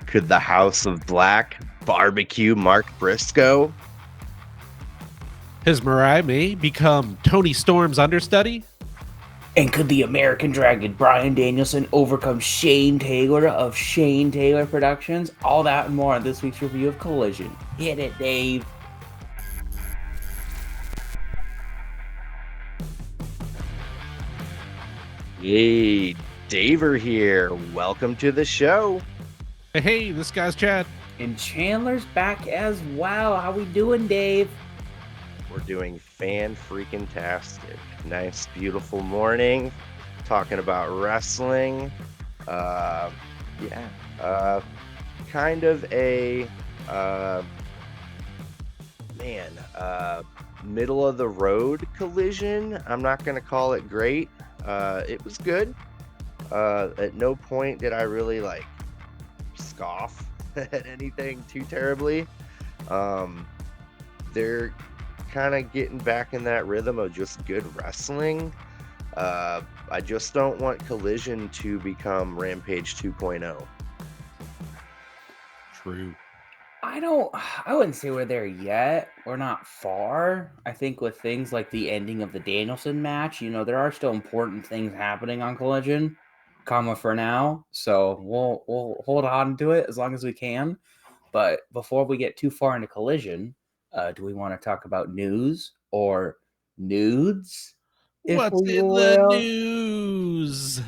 Could the House of Black barbecue Mark Briscoe? His Mirai may become Tony Storm's understudy? And could the American Dragon Bryan Danielson overcome Shane Taylor of Shane Taylor Productions? All that and more on this week's review of Collision. Hit it, Dave. Hey, Daver here. Welcome to the show. Hey, this guy's Chad. And Chandler's back as well. How we doing, Dave? We're doing fan-freaking-tastic. Nice, beautiful morning. Talking about wrestling. Kind of a middle of the road Collision. I'm not gonna call it great. It was good. At no point did I really scoff at anything too terribly. They're kind of getting back in that rhythm of just good wrestling. I just don't want Collision to become Rampage 2.0. True. I wouldn't say we're there yet. We're not far. I think with things like the ending of the Danielson match, there are still important things happening on Collision, for now. So we'll hold on to it as long as we can. But before we get too far into Collision, do we want to talk about news or nudes? What's in the news?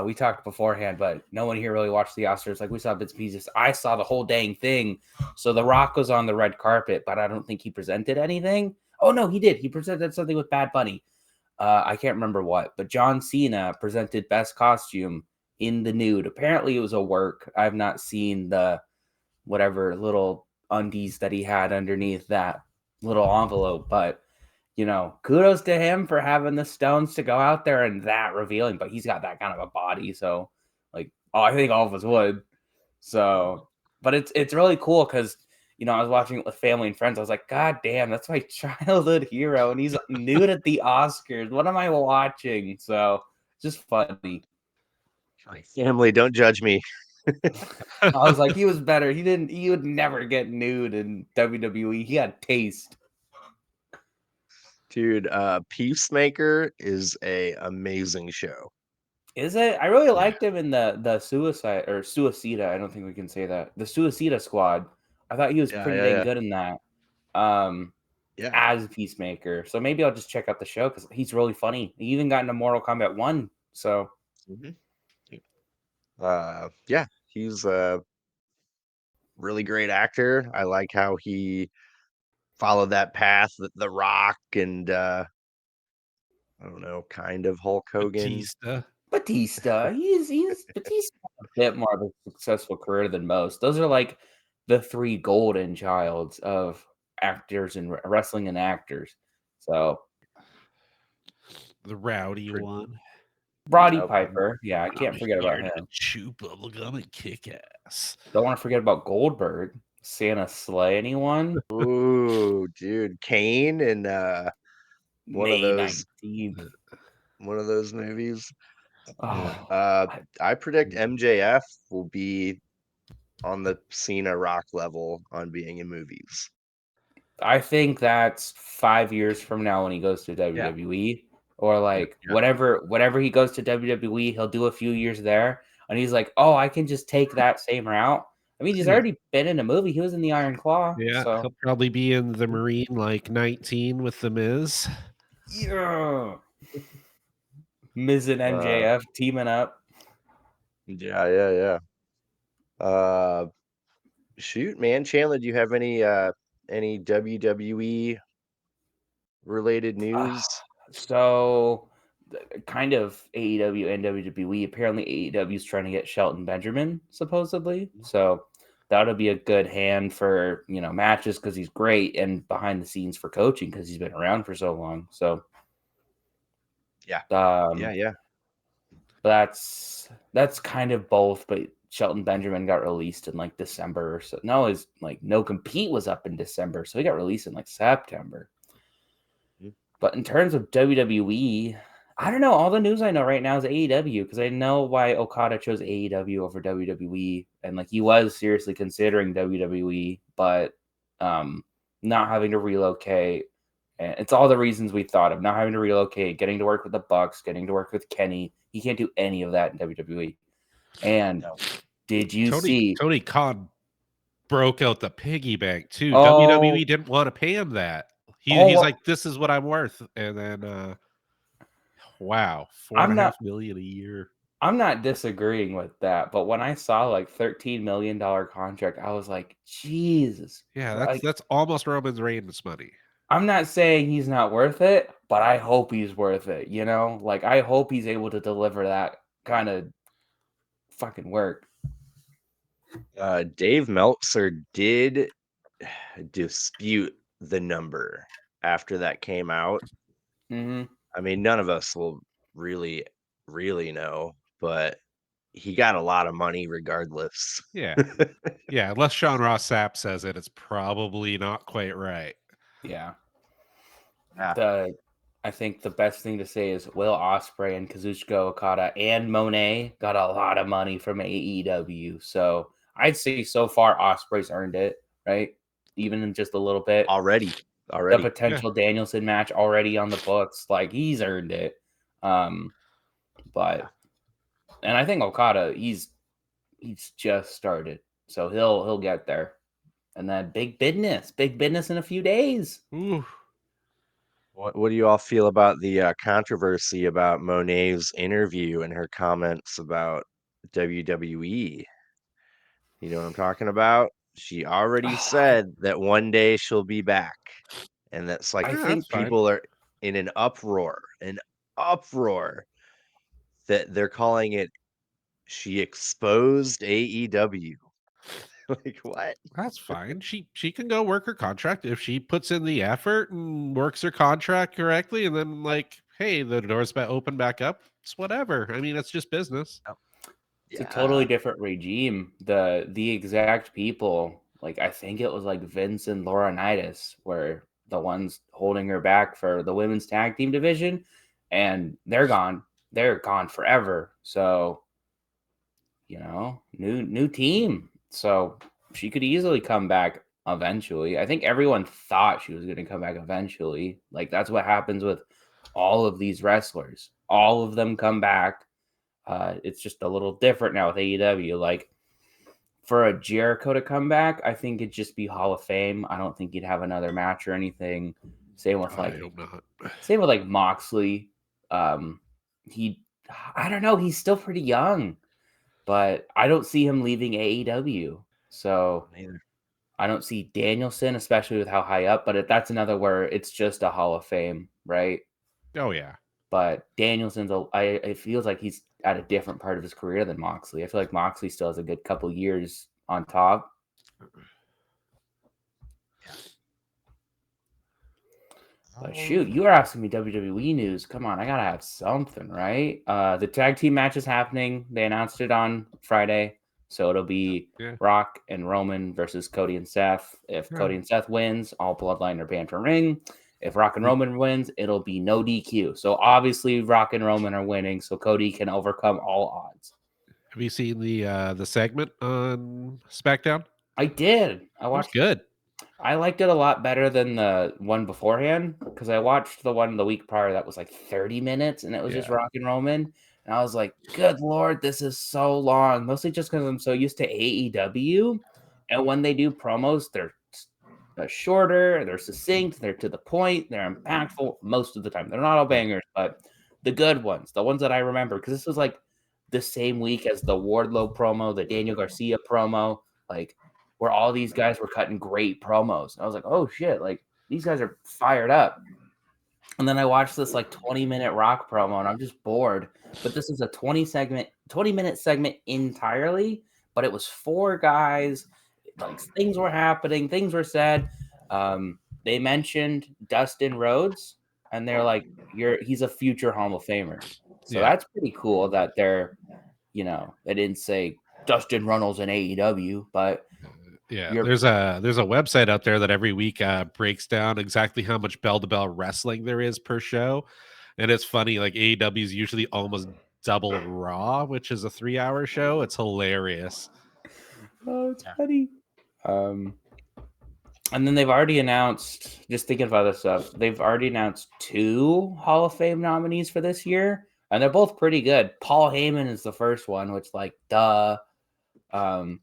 We talked beforehand, but no one here really watched the Oscars. Like, we saw bits and pieces. I saw the whole dang thing. So The Rock was on the red carpet, but I don't think he presented anything. Oh no, he did. He presented something with Bad Bunny. I can't remember what, but John Cena presented best costume in the nude. Apparently it was a work. I've not seen the whatever little undies that he had underneath that little envelope, but kudos to him for having the stones to go out there and that revealing, but he's got that kind of a body. So I think all of us would. So, but it's really cool because, I was watching it with family and friends. I was like, God damn, that's my childhood hero. And he's nude at the Oscars. What am I watching? So just funny. My family, don't judge me. I was like, he was better. He would never get nude in WWE. He had taste. Dude, Peacemaker is a amazing show. Is it? I really liked him in the Suicide or Suicida. I don't think we can say that. The Suicida Squad. I thought he was pretty dang good in that. As Peacemaker. So maybe I'll just check out the show because he's really funny. He even got into Mortal Kombat 1. So he's a really great actor. I like how he followed that path with The Rock and I don't know, kind of Hulk Hogan. Batista. He's Batista a bit more of a successful career than most. Those are like the three golden childs of actors and wrestling and actors. So the rowdy one. Roddy Piper. Yeah, I can't forget about him. Chew bubblegum and kick ass. Don't want to forget about Goldberg. Santa slay anyone? Ooh, dude, Kane and one of those movies. I predict MJF will be on the Cena Rock level on being in movies. I think that's 5 years from now when he goes to WWE, or whatever he goes to WWE, he'll do a few years there, and he's like, oh, I can just take that same route. I mean, he's already been in a movie. He was in the Iron Claw. Yeah, so. He'll probably be in the Marine 19 with the Miz. Yeah. Miz and MJF teaming up. Yeah. Shoot, man, Chandler, do you have any WWE related news? So, kind of AEW and WWE. Apparently, AEW is trying to get Shelton Benjamin, supposedly. So that'll be a good hand for matches because he's great, and behind the scenes for coaching because he's been around for so long. So That's kind of both, but Shelton Benjamin got released in December. So no, his no compete was up in December, so he got released in September. But in terms of WWE, I don't know. All the news I know right now is AEW because I know why Okada chose AEW over WWE, and like he was seriously considering WWE, but not having to relocate. And it's all the reasons we thought of: not having to relocate, getting to work with the Bucks, getting to work with Kenny. He can't do any of that in WWE. And did you see? Tony Khan broke out the piggy bank too. Oh, WWE didn't want to pay him that. He's well, like, this is what I'm worth. And then wow, four and I'm a not. half million a year. I'm not disagreeing with that, but when I saw like $13 million contract, I was like, Jesus. Yeah, Like, that's almost Roman Reigns money. I'm not saying he's not worth it, but I hope he's worth it, you know? Like, I hope he's able to deliver that kind of fucking work. Dave Meltzer did dispute the number after that came out. Mm-hmm. I mean, none of us will really, really know, but he got a lot of money regardless. Yeah. Yeah, unless Sean Ross Sapp says it, it's probably not quite right. Yeah. Yeah. I think the best thing to say is Will Ospreay and Kazuchika Okada and Monet got a lot of money from AEW. So I'd say so far Ospreay's earned it, right? Even in just a little bit. Already. The Yeah. potential Danielson match already on the books, like he's earned it. But and I think Okada, he's just started, so he'll get there. And then big business in a few days. Ooh. What do you all feel about the controversy about Monet's interview and her comments about WWE? You know what I'm talking about? She already said that one day she'll be back. And that's like I Yeah, that's think fine. people are in an uproar that they're calling it she exposed AEW. Like what? That's fine. She can go work her contract if she puts in the effort and works her contract correctly, and then like, hey, the door's open back up. It's whatever. I mean, it's just business. it's a Yeah. totally different regime. The exact people, like I think it was like Vince and Laurinaitis were the ones holding her back for the women's tag team division, and they're gone. They're gone forever. So new team. So she could easily come back eventually. I think everyone thought she was going to come back eventually. Like that's what happens with all of these wrestlers. All of them come back. It's just a little different now with AEW. Like for a Jericho to come back, I think it'd just be Hall of Fame. I don't think he'd have another match or anything. Same with I hope not. Moxley. He, I don't know. He's still pretty young, but I don't see him leaving AEW. So Neither. I don't see Danielson, especially with how high up. But that's another where it's just a Hall of Fame, right? Oh yeah. But Danielson's, it feels like he's at a different part of his career than Moxley. I feel like Moxley still has a good couple years on top. But shoot, you were asking me WWE news. Come on, I gotta have something, right? The tag team match is happening. They announced it on Friday, so it'll be Yeah. Rock and Roman versus Cody and Seth. If Yeah. Cody and Seth wins, all Bloodline are banned from ring. If Rock and Roman wins, it'll be no DQ. So obviously, Rock and Roman are winning, so Cody can overcome all odds. Have you seen the segment on SmackDown? I did. It was good. I liked it a lot better than the one beforehand because I watched the one the week prior that was like 30 minutes and it was just Yeah. Rock and Roman. And I was like, good Lord, this is so long. Mostly just because I'm so used to AEW. And when they do promos, they're shorter, they're succinct, they're to the point, they're impactful most of the time. They're not all bangers, but the good ones, the ones that I remember, because this was like the same week as the Wardlow promo, the Daniel Garcia promo, like where all these guys were cutting great promos. And I was like, oh shit, like these guys are fired up. And then I watched this like 20-minute Rock promo and I'm just bored. But this is a 20-minute segment entirely, but it was four guys, like things were happening, things were said. They mentioned Dustin Rhodes, and they're like, he's a future Hall of Famer. So Yeah. that's pretty cool that they didn't say Dustin Runnels in AEW, but Yeah, there's a website out there that every week breaks down exactly how much bell-to-bell wrestling there is per show. And it's funny, like AEW is usually almost double Raw, which is a 3-hour show. It's hilarious. Oh, it's Yeah. funny. And then they've already announced, just thinking of other stuff, they've already announced 2 Hall of Fame nominees for this year, and they're both pretty good. Paul Heyman is the first one, which, like, duh. I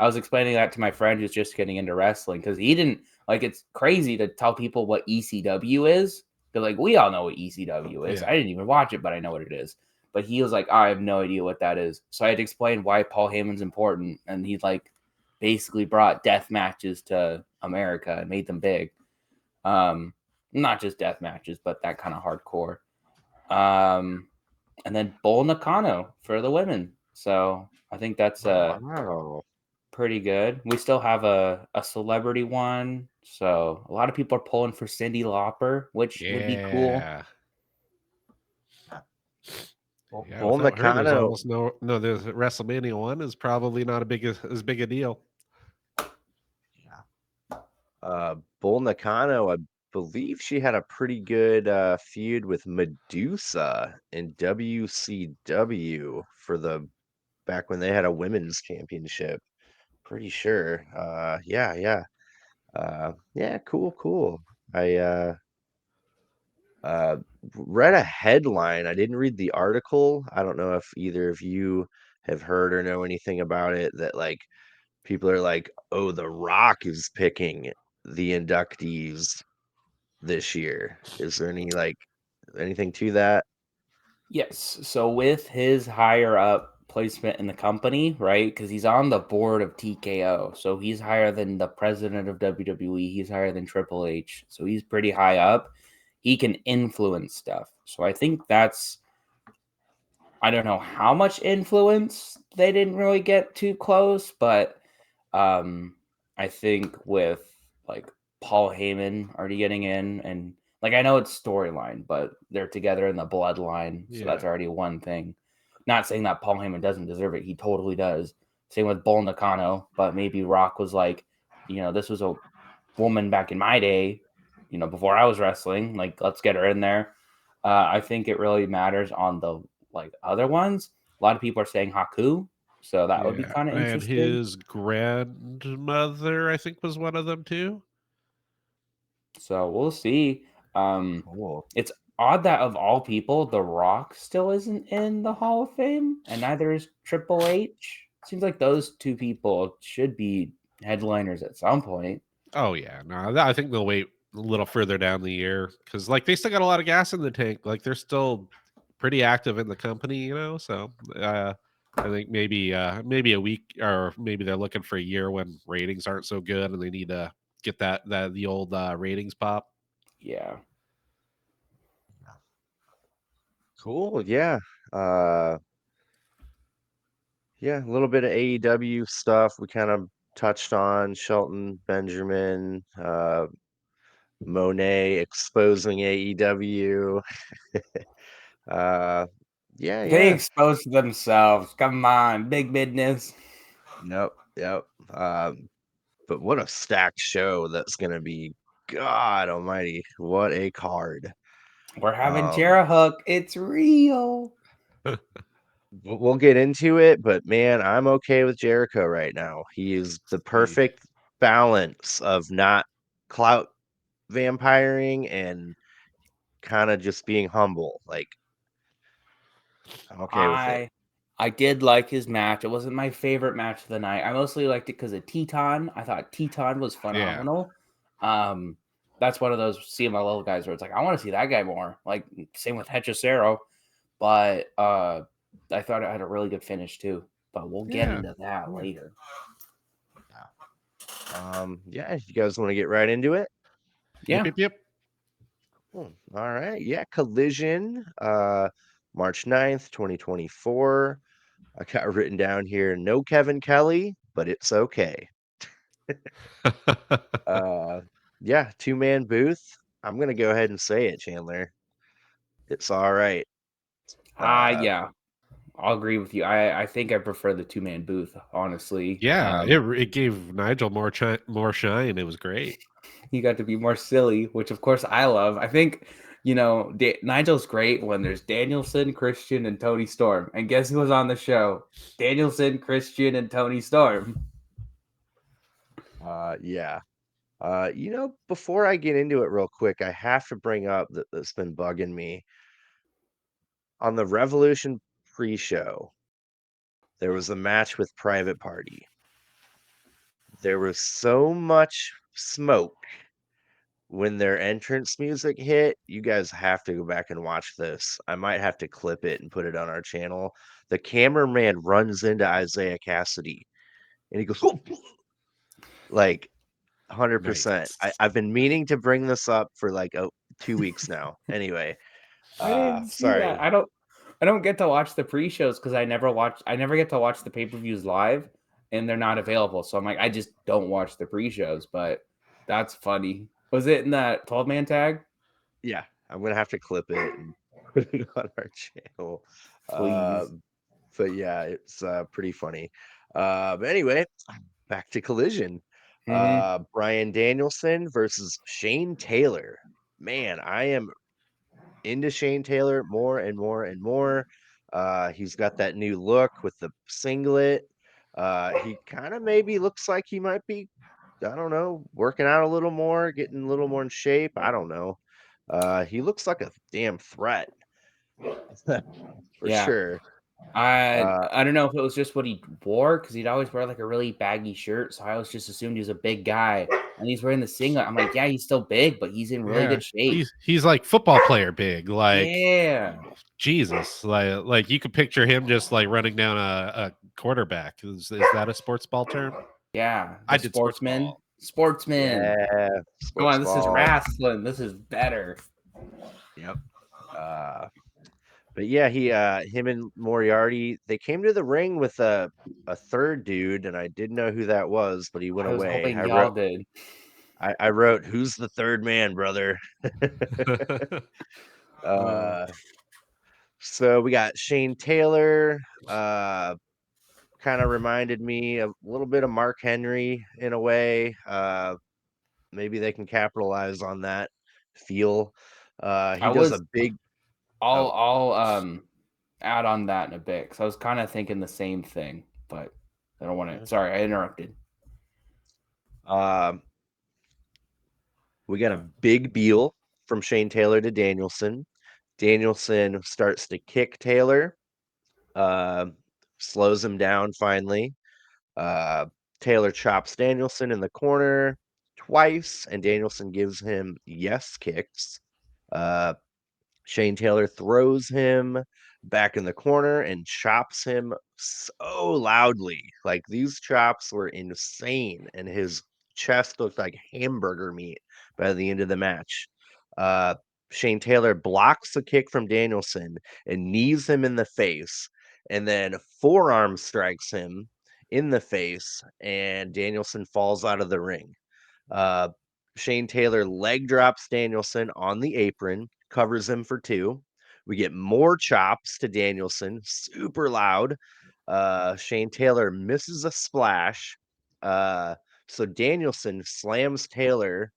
was explaining that to my friend who's just getting into wrestling because he didn't, like, it's crazy to tell people what ECW is. Because, like, we all know what ECW is. Yeah. I didn't even watch it, but I know what it is. But he was like, I have no idea what that is. So I had to explain why Paul Heyman's important. And he, like, basically brought death matches to America and made them big. Not just death matches, but that kind of hardcore. And then Bull Nakano for the women. So I think that's Wow. pretty good. We still have a celebrity one. So a lot of people are pulling for Cyndi Lauper, which would be cool. Yeah. Yeah, Bull without her, there's Nakano. almost no. There's WrestleMania 1 is probably not as big a deal. Bull Nakano, I believe she had a pretty good feud with Medusa in WCW for the back when they had a women's championship. Pretty sure. Yeah. Yeah, cool. I read a headline. I didn't read the article. I don't know if either of you have heard or know anything about it that like people are like, "Oh, The Rock is picking the inductees this year." Is there anything to that? Yes. So with his higher up placement in the company, right? Because he's on the board of TKO. So he's higher than the president of WWE. He's higher than Triple H. So he's pretty high up. He can influence stuff. So I think that's, I don't know how much influence they didn't really get too close, but I think with like Paul Heyman already getting in, and like I know it's storyline, but they're together in the bloodline, so that's Yeah. already one thing. Not saying that Paul Heyman doesn't deserve it; he totally does. Same with Bull Nakano, but maybe Rock was like, this was a woman back in my day, before I was wrestling. Like, let's get her in there. I think it really matters on the like other ones. A lot of people are saying Haku, so that would be Yeah. kind of And interesting. his grandmother, I think, was one of them too. So we'll see. Cool. It's odd that of all people, The Rock still isn't in the Hall of Fame, and neither is Triple H. Seems like those 2 people should be headliners at some point. Oh yeah, no, I think they'll wait a little further down the year because like they still got a lot of gas in the tank. Like they're still pretty active in the company, So I think maybe a week or maybe they're looking for a year when ratings aren't so good and they need to get the old ratings pop. Yeah. Cool. Yeah. Uh yeah, a little bit of AEW stuff we kind of touched on. Shelton Benjamin, Monet exposing AEW. Uh yeah, They yeah. exposed themselves. Come on, big business. Yep. But what a stacked show that's gonna be. God almighty, what a card. We're having Um, Jera Hook. It's real. we'll get into it, but man, I'm okay with Jericho right now. He is the Sweet. perfect balance of not clout vampiring and kind of just being humble. Like, I'm okay with it. I did like his match. It wasn't my favorite match of the night. I mostly liked it because of Teton. I thought Teton was Yeah. phenomenal. That's one of those CMLL guys where it's like, I want to see that guy more. Like, same with Hechicero. But I thought it had a really good finish too. But we'll get Yeah. into that later. Yeah, you guys want to get right into it? Yeah. Yep. All right. Yeah, Collision, March 9th, 2024. I got written down here, no Kevin Kelly, but it's okay. Yeah, 2-man booth. I'm gonna go ahead and say it, Chandler. It's all right. Yeah. I'll agree with you. I think I prefer the 2-man booth, honestly. Yeah, it gave Nigel more shine. It was great. He got to be more silly, which of course I love. I think Nigel's great when there's Danielson, Christian, and Tony Storm. And guess who was on the show? Danielson, Christian, and Tony Storm. Yeah. Before I get into it real quick, I have to bring up that's been bugging me. On the Revolution pre-show, there was a match with Private Party. There was so much smoke when their entrance music hit. You guys have to go back and watch this. I might have to clip it and put it on our channel. The cameraman runs into Isaiah Cassidy and he goes, like 100%. Nice. I've been meaning to bring this up for like 2 weeks now. Anyway, I didn't see that. sorry. I don't get to watch the pre-shows because I never get to watch the pay-per-views live, and they're not available. So I'm like, I just don't watch the pre-shows, but that's funny. Was it in that 12-man tag? Yeah, I'm gonna have to clip it and put it on our channel. Please. But yeah, it's pretty funny. But anyway, back to Collision. Mhm. Bryan Danielson versus Shane Taylor. Man, I am into Shane Taylor more and more and more. He's got that new look with the singlet. He kind of maybe looks like he might be, I don't know, working out a little more, getting a little more in shape. I don't know. He looks like a damn threat for Yeah. sure. I don't know if it was just what he wore because he'd always wear like a really baggy shirt. So I always just assumed he was a big guy, and he's wearing the singlet. I'm like, yeah, he's still big, but he's in really good shape. He's like football player big. Like Yeah. Jesus. Like you could picture him just like running down a quarterback. Is that a sports ball term? Yeah. I did sports Sportsman. ball. Sportsman. Yeah, Come sports on, this is ball. wrestling. This is better. Yep. But yeah, him and Moriarty, they came to the ring with a third dude, and I didn't know who that was, but he went I was away. hoping y'all did. I wrote, "Who's the third man, brother?" So we got Shane Taylor. Kind of reminded me a little bit of Mark Henry in a way. Maybe they can capitalize on that feel. He does a big. I'll add on that in a bit because I was kind of thinking the same thing, but I don't want to. Sorry, I interrupted. We got a big Beal from Shane Taylor to Danielson. Danielson starts to kick Taylor, slows him down finally. Taylor chops Danielson in the corner twice, and Danielson gives him yes kicks. Shane Taylor throws him back in the corner and chops him so loudly. Like these chops were insane, and his chest looked like hamburger meat by the end of the match. Shane Taylor blocks the kick from Danielson and knees him in the face, and then forearm strikes him in the face, and Danielson falls out of the ring. Uh, Shane Taylor leg drops Danielson on the apron, covers him for 2. We get more chops to Danielson, super loud. Shane Taylor misses a splash. So Danielson slams Taylor's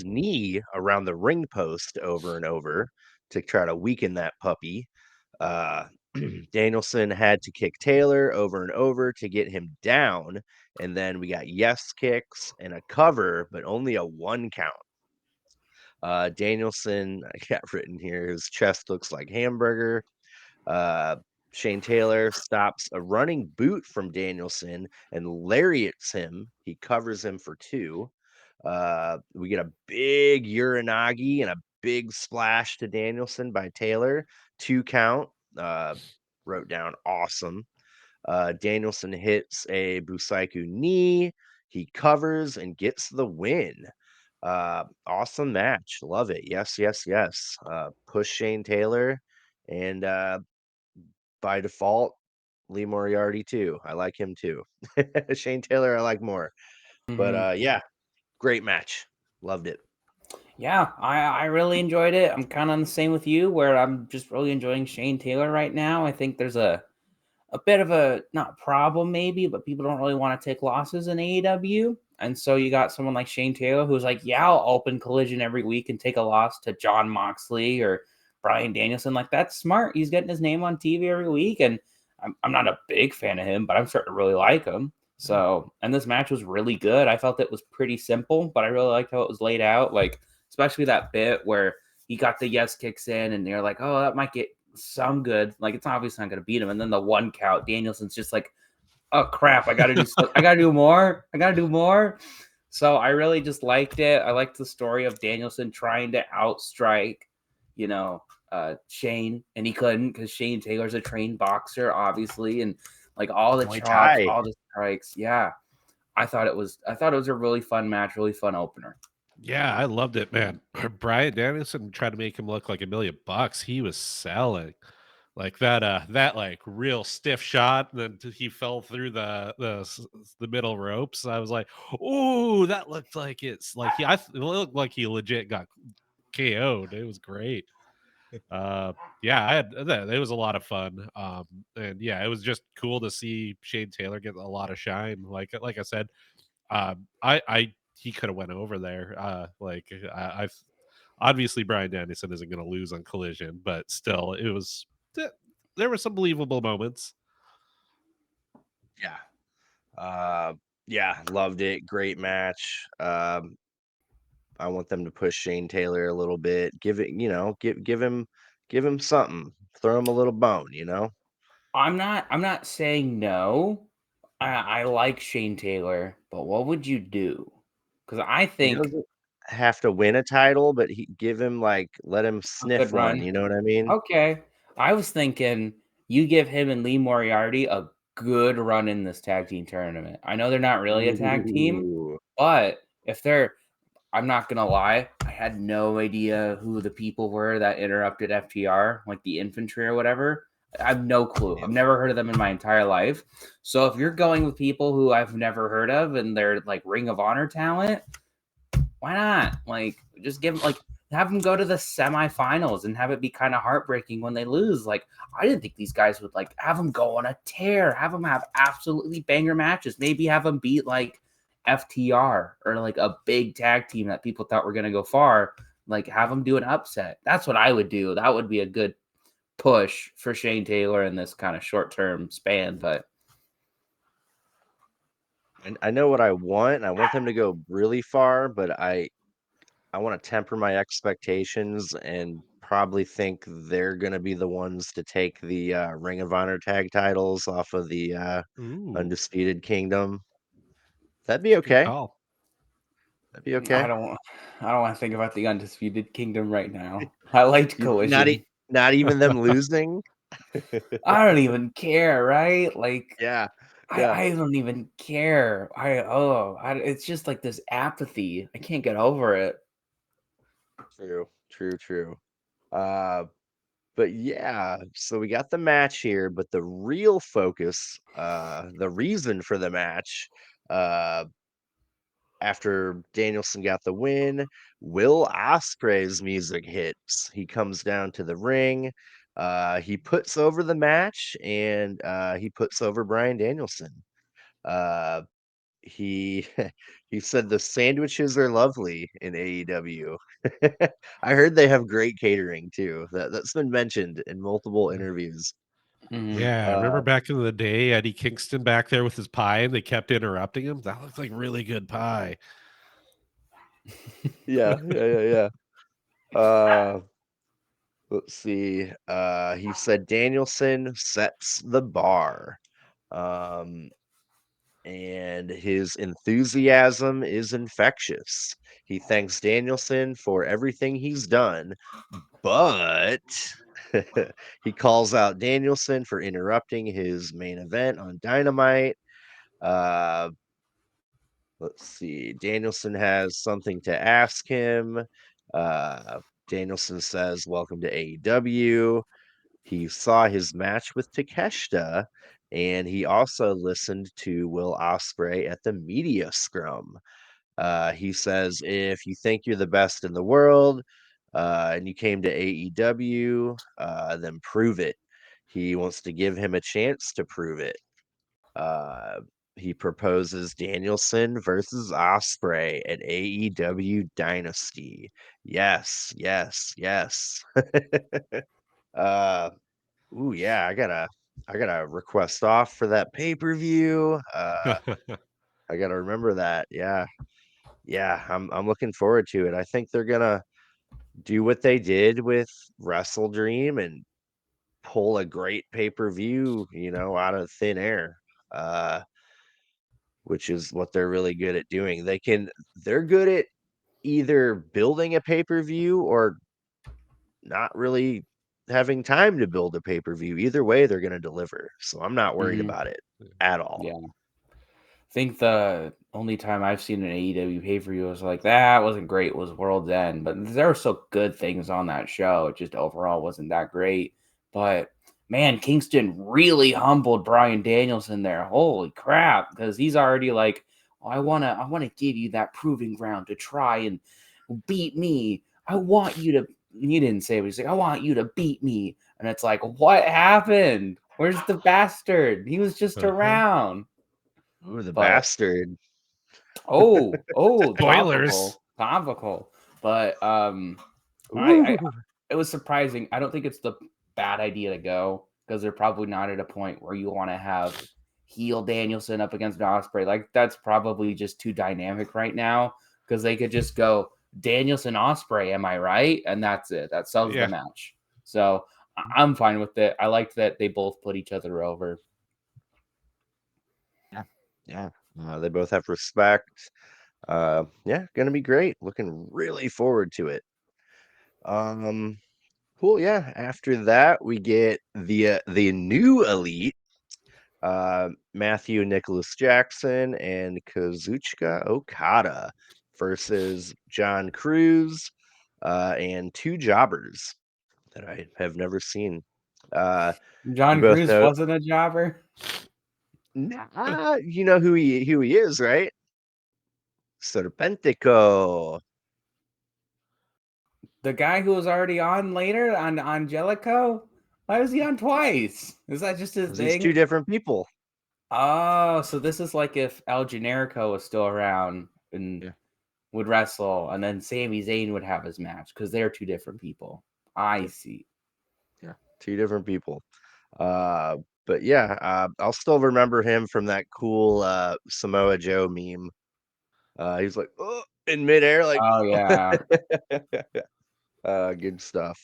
knee around the ring post over and over to try to weaken that puppy. Uh, Danielson had to kick Taylor over and over to get him down. And then we got yes kicks and a cover, but only a 1 count. Danielson, I got written here, his chest looks like hamburger. Shane Taylor stops a running boot from Danielson and lariats him. He covers him for 2. We get a big Uranagi and a big splash to Danielson by Taylor. 2 count. Wrote down awesome. Danielson hits a Busaiku knee. He covers and gets the win. Awesome match. Love it. Yes, yes, yes. Push Shane Taylor. And by default, Lee Moriarty too. I like him too. Shane Taylor, I like more. But yeah, great match. Loved it. Yeah, I really enjoyed it. I'm kind of on the same with you, where I'm just really enjoying Shane Taylor right now. I think there's a bit of a not problem maybe, but people don't really want to take losses in AEW. And so you got someone like Shane Taylor who's like, yeah, I'll open Collision every week and take a loss to John Moxley or Bryan Danielson. Like, that's smart. He's getting his name on TV every week. And I'm not a big fan of him, but I'm starting to really like him. So, and this match was really good. I felt it was pretty simple, but I really liked how it was laid out. Like, especially that bit where he got the yes kicks in and they're like, oh, that might get some good. Like, it's obviously not going to beat him. And then the one count, Danielson's just like, oh crap, I gotta do I gotta do more. I gotta do more. So I really just liked it. I liked the story of Danielson trying to outstrike, you know, Shane, and he couldn't because Shane Taylor's a trained boxer, obviously, and like all the Muay chops, Thai. all the strikes. Yeah. I thought it was a really fun match, really fun opener. Yeah, I loved it, man. Bryan Danielson tried to make him look like $1,000,000. He was selling like that like real stiff shot. And then he fell through the middle ropes. I was like, oh, that looked like it's like it looked like he legit got KO'd. It was great. Yeah, it was a lot of fun. And yeah, it was just cool to see Shane Taylor get a lot of shine. Like I said, I he could have went over there. I've obviously Bryan Danielson isn't going to lose on Collision, but still, there were some believable moments. Yeah. Yeah, loved it. Great match. I want them to push Shane Taylor a little bit. Give it, give him something. Throw him a little bone, I'm not saying no. I like Shane Taylor, but what would you do? Because I He think doesn't have to win a title, but he give him let him a good sniff one, run. you know what I mean? Okay. I was thinking you give him and Lee Moriarty a good run in this tag team tournament. I know they're not really a tag team, Ooh. but if they're, I'm not going to lie, I had no idea who the people were that interrupted FTR, like the infantry or whatever. I have no clue. I've never heard of them in my entire life. So if you're going with people who I've never heard of and they're like Ring of Honor talent, why not? Like, just have them go to the semifinals and have it be kind of heartbreaking when they lose. Like, I didn't think these guys would like have them go on a tear, have them have absolutely banger matches, maybe have them beat like FTR or like a big tag team that people thought were going to go far. Like, have them do an upset. That's what I would do. That would be a good push for Shane Taylor in this kind of short term span. But And I know what I want. I want them to go really far, but I want to temper my expectations and probably think they're going to be the ones to take the Ring of Honor tag titles off of the Ooh, Undisputed Kingdom. That'd be good okay. call. That'd be I okay. don't I don't want to think about the Undisputed Kingdom right now. I liked Collision. Not even them losing. I don't even care, right? Like Yeah, yeah. I don't even care. It's just like this apathy. I can't get over it. True, true, true. Uh, but yeah, so we got the match here, but the real focus, the reason for the match, uh, after Danielson got the win, Will Ospreay's music hits. He comes down to the ring. He puts over the match and he puts over Bryan Danielson. Uh, he he said the sandwiches are lovely in AEW. I heard they have great catering too. That's been mentioned in multiple interviews. Mhm. Yeah, remember Uh, back in the day, Eddie Kingston back there with his pie, and they kept interrupting him. That looks like really good pie. yeah, yeah, yeah, yeah. Let's see. He said Danielson sets the bar. Um, and his enthusiasm is infectious. He thanks Danielson for everything he's done, but he calls out Danielson for interrupting his main event on Dynamite. Uh, let's see. Danielson has something to ask him. Uh, Danielson says, "Welcome to AEW." He saw his match with Takeshita, and he also listened to Will Ospreay at the media scrum. He says, "If you think you're the best in the world, and you came to AEW, then prove it." He wants to give him a chance to prove it. Uh, he proposes Danielson versus Osprey at AEW Dynasty. Yes, yes, yes. uh, ooh, yeah, I gotta request off for that pay-per-view. I gotta remember that. Yeah, yeah, I'm looking forward to it. I think they're gonna do what they did with Wrestle Dream and pull a great pay-per-view, out of thin air. Which is what they're really good at doing. They're good at either building a pay-per-view or not really having time to build a pay-per-view. Either way, they're going to deliver. So I'm not worried Mhm. about it at all. Yeah. I think the only time I've seen an AEW pay-per-view was like that wasn't great was World's End, but there were still good things on that show. It just overall wasn't that great. But man, Kingston really humbled Bryan Danielson there. Holy crap! Because he's already like, oh, I wanna give you that proving ground to try and beat me. I want you to. He didn't say it. But he's like, I want you to beat me. And it's like, what happened? Where's the bastard? He was just around. Ooh, the But bastard. oh, Spoilers. topical. But I Ooh. it was surprising. I don't think it's the bad idea to go because they're probably not at a point where you want to have heel Danielson up against Osprey. Like that's probably just too dynamic right now because they could just go Danielson Osprey. Am I right? And that's it. That sells the Yeah. match. So I'm fine with it. I liked that they both put each other over. Yeah. They both have respect. Yeah, gonna be great. Looking really forward to it. Um, cool. Yeah. After that, we get the new elite, Matthew Nicholas Jackson and Kazuchika Okada versus John Cruz, and two jobbers that I have never seen. You John both Cruz know. wasn't a jobber. Nah, you know who he is, right? Serpentico. The guy who was already on later on Angelico? Why was he on twice? Is that just his 'Cause he's two thing? different people. Oh, so this is like if El Generico was still around and Yeah. would wrestle, and then Sami Zayn would have his match because they're two different people. I see. Yeah, two different people. Uh, but yeah, I'll still remember him from that cool Samoa Joe meme. He's like, oh, in midair, like, Oh yeah. good stuff.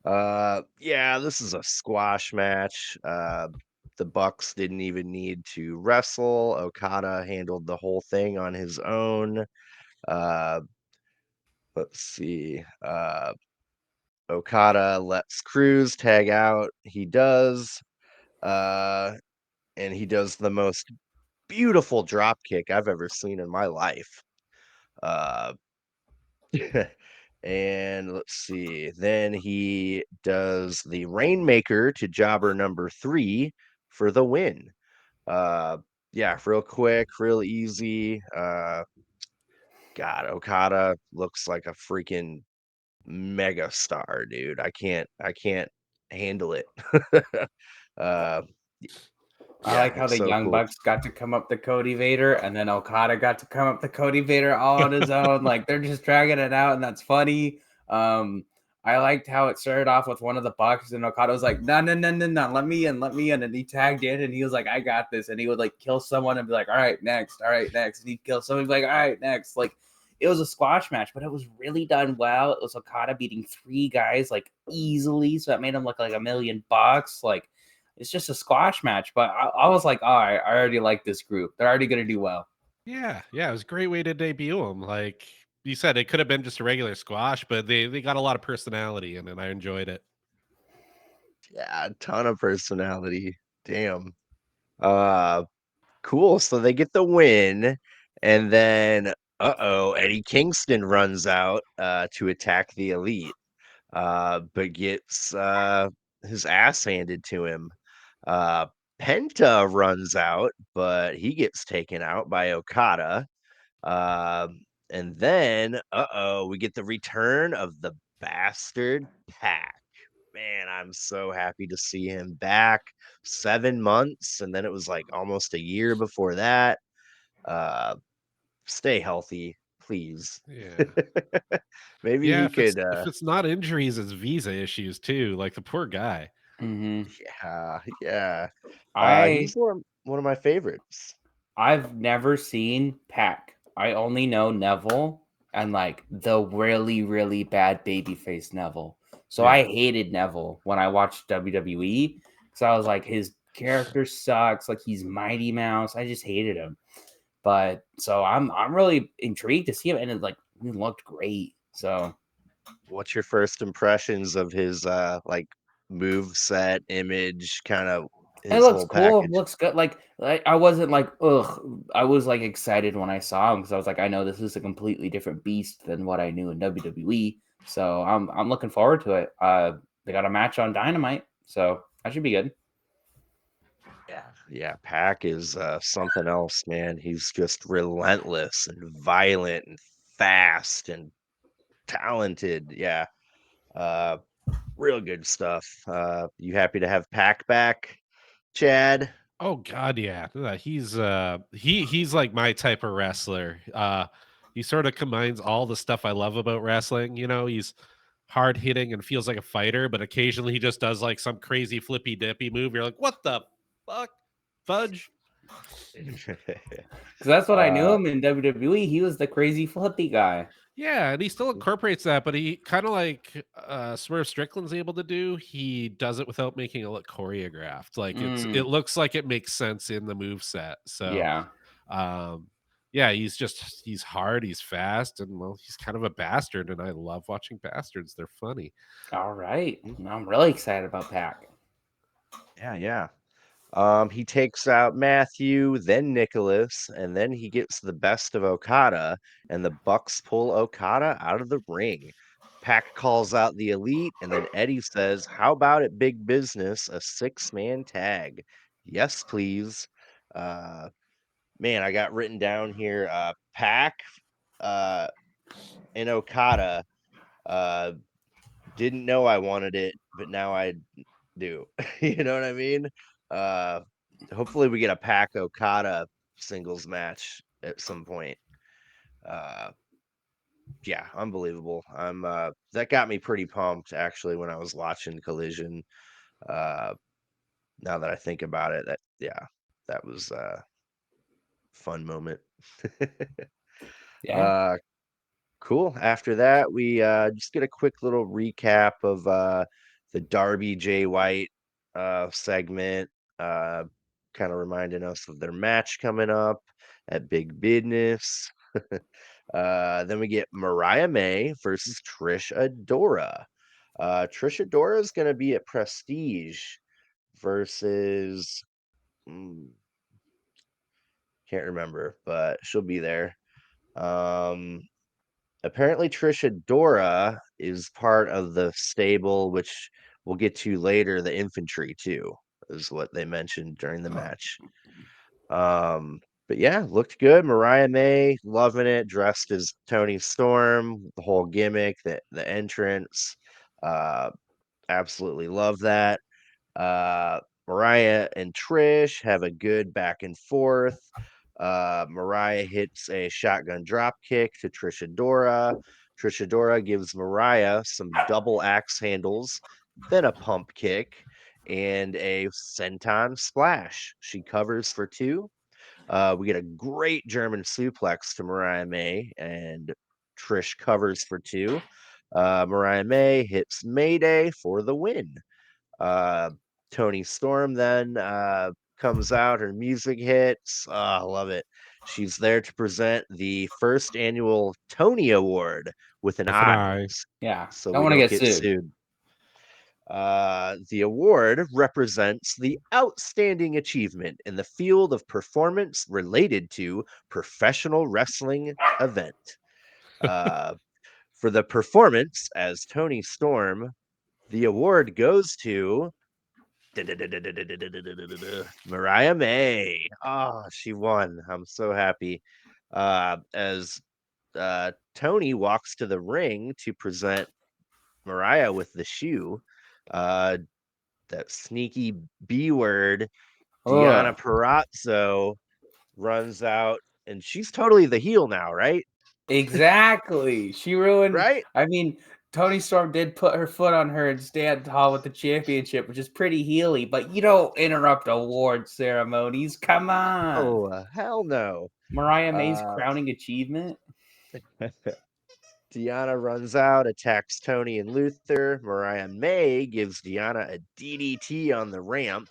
Yeah, this is a squash match. The Bucks didn't even need to wrestle. Okada handled the whole thing on his own. Uh, let's see. Okada lets Cruz tag out. He does. Uh, and he does the most beautiful drop kick I've ever seen in my life. Uh, and let's see. Then he does the Rainmaker to jobber number 3 for the win. Uh, yeah, real quick, real easy. God, Okada looks like a freaking mega star, dude. I can't handle it. uh, I yeah, like how it's the so Young cool. Bucks got to come up to Cody Vader, and then Okada got to come up to Cody Vader all on his own. Like they're just dragging it out, and that's funny. I liked how it started off with one of the Bucks, and Okada was like, "No, no, no, no, no, let me in, let me in," and he tagged in, and he was like, "I got this," and he would like kill someone and be like, "All right, next, all right, next," and he'd kill someone, and be like, "All right, next." Like it was a squash match, but it was really done well. It was Okada beating 3 guys like easily, so that made him look like $1,000,000. Like it's just a squash match, but I was like, all right, I already like this group. They're already going to do well. Yeah, it was a great way to debut him. Like you said, it could have been just a regular squash, but they got a lot of personality in it. I enjoyed it. Yeah, a ton of personality. Damn. Uh, cool. So they get the win, and then Eddie Kingston runs out to attack the Elite, but gets his ass handed to him. Uh, Penta runs out, but he gets taken out by Okada. And then we get the return of the Bastard Pac. man, I'm so happy to see him back. 7 months, and then it was like almost a year before that. Stay healthy, please. Yeah. Maybe Yeah, he could, if it's not injuries, it's visa issues too. Like the poor guy. Mm-hmm. yeah. He's I one of my favorites. I've never seen Pac. I only know Neville and like the really, really bad babyface Neville. So Yeah. I hated Neville when I watched WWE because I was like, his character sucks. Like he's Mighty Mouse. I just hated him. But so I'm really intrigued to see him, and it like he looked great. So What's your first impressions of his like move set, image, kind of it his looks whole cool. package? Looks good. Like I wasn't like ugh. I was like excited when I saw him because I was like, I know this is a completely different beast than what I knew in WWE. So I'm looking forward to it. They got a match on Dynamite, so that should be good. Yeah, Pac is something else, man. He's just relentless and violent and fast and talented. Yeah. Uh real good stuff. You happy to have Pac back, Chad? Oh God, yeah. He's like my type of wrestler. He sort of combines all the stuff I love about wrestling. You know, he's hard hitting and feels like a fighter, but occasionally he just does like some crazy flippy dippy move. You're like, what the fuck, fudge? Because that's what I knew uh him in WWE. He was the crazy flippy guy. Yeah, and he still incorporates that, but he kind of like Swerve Strickland's able to do. He does it without making it look choreographed. Like it Mm, looks like it makes sense in the move set. So yeah. um yeah, he's hard, he's fast, and well, he's kind of a bastard, and I love watching bastards. They're funny. All right. mm, I'm really excited about Pac. yeah. He takes out Matthew, then Nicholas, and then he gets the best of Okada, and the Bucks pull Okada out of the ring. Pac calls out the Elite, and then Eddie says, "How about it, big business? A 6-man tag? Yes, please." Uh, man, I got written down here. Pac, uh, and Okada. Uh, didn't know I wanted it, but now I do. You know what I mean? Uh, hopefully we get a Pac Okada singles match at some point. Uh, yeah, unbelievable. I'm that got me pretty pumped actually when I was watching Collision. Uh, now that I think about it, that was a fun moment. Yeah. uh, cool. After that, we just get a quick little recap of the Darby Jay White segment, uh, kind of reminding us of their match coming up at Big Business. Then we get Mariah May versus Trish Adora. Trish Adora is going to be at Prestige versus, mm, can't remember, but she'll be there. Um, Apparently, Trish Adora is part of the stable, which we'll get to later. The infantry too is what they mentioned during the match. But yeah, looked good. Mariah May loving it, dressed as Tony Storm. The whole gimmick, the entrance, uh, absolutely love that. Uh, Mariah and Trish have a good back and forth. Mariah hits a shotgun drop kick to Trish Adora. Trish Adora gives Mariah some double axe handles, then a pump kick, and a senton splash. She covers for 2. We get a great German suplex to Mariah May, and Trish covers for 2. Mariah May hits Mayday for the win. Uh, Tony Storm then comes out. Her music hits. I love it. She's there to present the first annual Tony Award with an With an eye, eye. Yeah. so Don't we want to don't get get sued. sued. The award represents the outstanding achievement in the field of performance related to professional wrestling event. Uh, for the performance as Tony Storm, the award goes to Mariah May. Oh, she won. I'm so happy. As Tony walks to the ring to present Mariah with the shoe, That sneaky B word, Deanna Ugh. Purrazzo, runs out, and she's totally the heel now, right? Exactly. She ruined. Right? I mean, Tony Storm did put her foot on her and stand tall with the championship, which is pretty heely. But you don't interrupt award ceremonies. Come on, Oh, hell no. Mariah May's Uh, crowning achievement. Deanna runs out, attacks Tony and Luther. Mariah May gives Deanna a DDT on the ramp,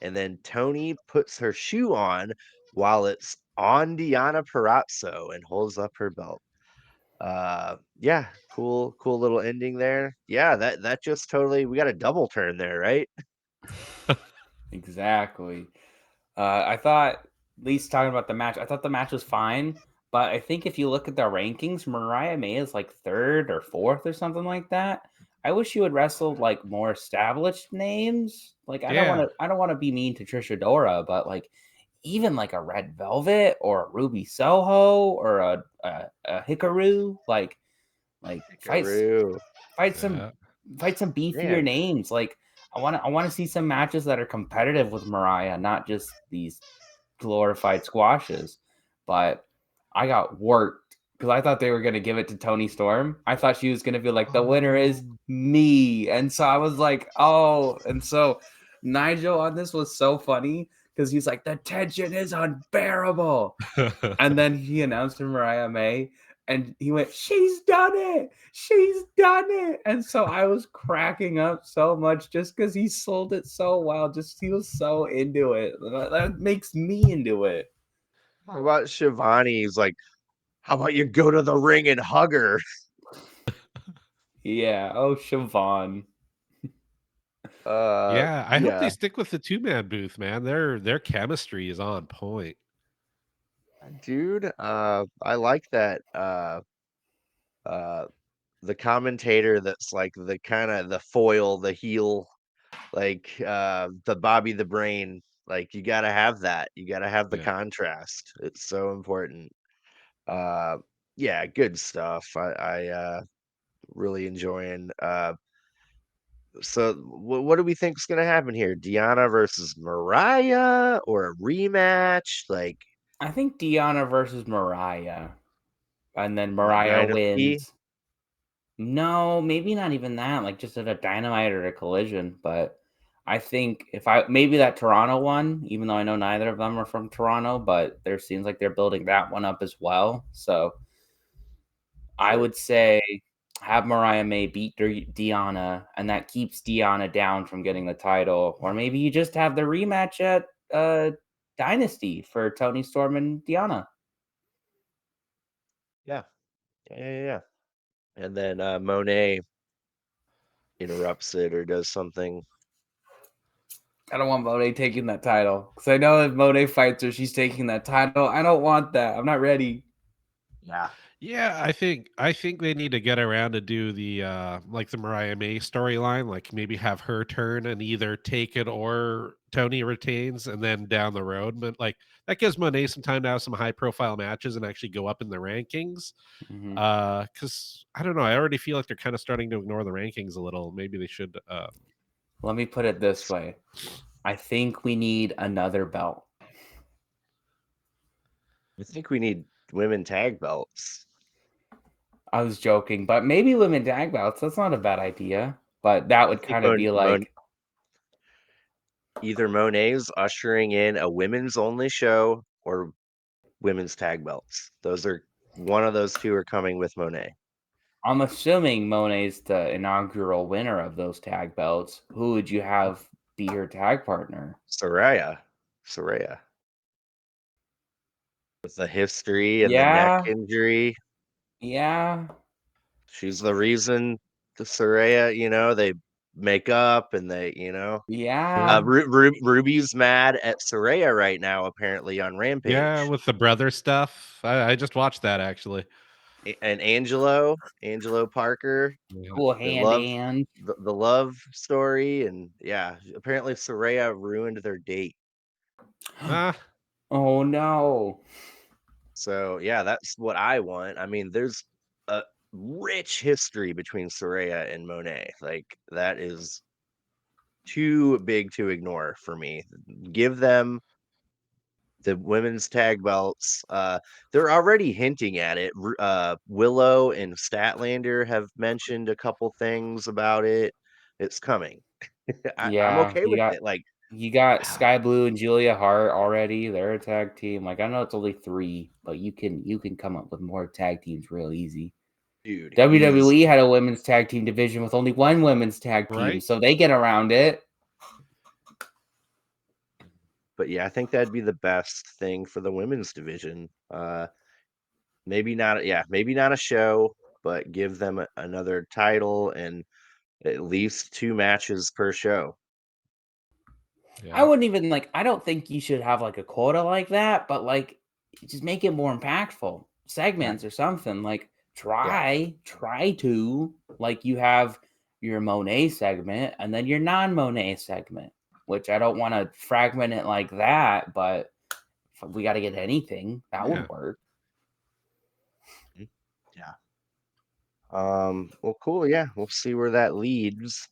and then Tony puts her shoe on while it's on Deanna Purrazzo and holds up her belt. Yeah, cool little ending there. Yeah, that just totally, we got a double turn there, right? Exactly. I thought, at least talking about the match, I thought the match was fine. But I think if you look at the rankings, Mariah May is like third or fourth or something like that. I wish you would wrestle like more established names. Like Yeah. I don't want to be mean to Trisha Dora, but like even like a Red Velvet or a Ruby Soho or a Hikaru, like Hikaru. fight Yeah. some beefier Man, names. Like I want to see some matches that are competitive with Mariah, not just these glorified squashes. But I got worked because I thought they were gonna give it to Tony Storm. I thought she was gonna be like, the winner is me, and so I was like, oh, and so Nigel on this was so funny because he's like, the tension is unbearable. And then he announced to Mariah May, and he went, "She's done it! She's done it!" And so I was cracking up so much just because he sold it so well. Just he was so into it. That makes me into it. how about Shivani? He's like, how about you go to the ring and hug her? Yeah. Oh, Siobhan. Yeah, I hope they Yeah, stick with the two-man booth, man. Their chemistry is on point. dude. I like that. Uh, the commentator that's like the kind of the foil, the heel, like the Bobby the Brain. Like you got to have that. You got to have the Yeah. contrast. It's so important. Uh, yeah, good stuff. I really enjoying. So what do we think is gonna happen here? Deanna versus Mariah or a rematch? Like I think Deanna versus Mariah, and then a Mariah dynasty? wins. No, maybe not even that. Like just at a Dynamite or a Collision. But I think if I maybe that Toronto one, even though I know neither of them are from Toronto, but there seems like they're building that one up as well. So I Sure. would say have Mariah May beat Deanna, and that keeps Deanna down from getting the title. Or maybe you just have the rematch at Dynasty for Tony Storm and Deanna. Yeah. Yeah. And then Monet interrupts it or does something. I don't want Monet taking that title because I know if Monet fights her, she's taking that title. I don't want that. I'm not ready. Yeah. Yeah, I think they need to get around to do the like the Mariah May storyline, like maybe have her turn and either take it or Tony retains and then down the road. But like that gives Monet some time to have some high profile matches and actually go up in the rankings. Mm-hmm. Because I don't know, I already feel like they're kind of starting to ignore the rankings a little. Maybe they should Let me put it this way. I think we need another belt. I think we need women tag belts. I was joking, but maybe women tag belts. That's not a bad idea. But that I would think kind of be like, either Monet's ushering in a women's only show or women's tag belts. Those are one of those two are coming with Monet. I'm assuming Monet's the inaugural winner of those tag belts. Who would you have be her tag partner? Soraya. With the history and the neck Yeah, injury. yeah, She's the reason the Soraya, they make up and yeah. Ruby's mad at Soraya right now, apparently on yeah, Rampage. with the brother stuff. I just watched that actually. And Angelo Parker, Yeah. Cool the hand love, and the love story. And yeah, apparently Soraya ruined their date. Ah, oh no. So yeah, that's what I want. I mean, there's a rich history between Soraya and Monet. Like that is too big to ignore for me. Give them the women's tag belts. They're already hinting at it. Willow and Statlander have mentioned a couple things about it. It's coming. I'm Yeah, okay with it. Like, you got wow, Sky Blue and Julia Hart already. They're a tag team. Like I know it's only 3, but you can come up with more tag teams real easy. dude, WWE had a women's tag team division with only 1 women's tag team, Right. so they get around it. but yeah, I think that'd be the best thing for the women's division. Maybe not, yeah, maybe not a show, but give them another title and at least 2 matches per show. I wouldn't even I don't think you should have like a quota like that, but like just make it more impactful segments or something. Like try to like you have your Monet segment and then your non-Monet segment, which I don't want to fragment it like that, but if we got to get anything that would work. Yeah. Well, cool. Yeah, we'll see where that leads.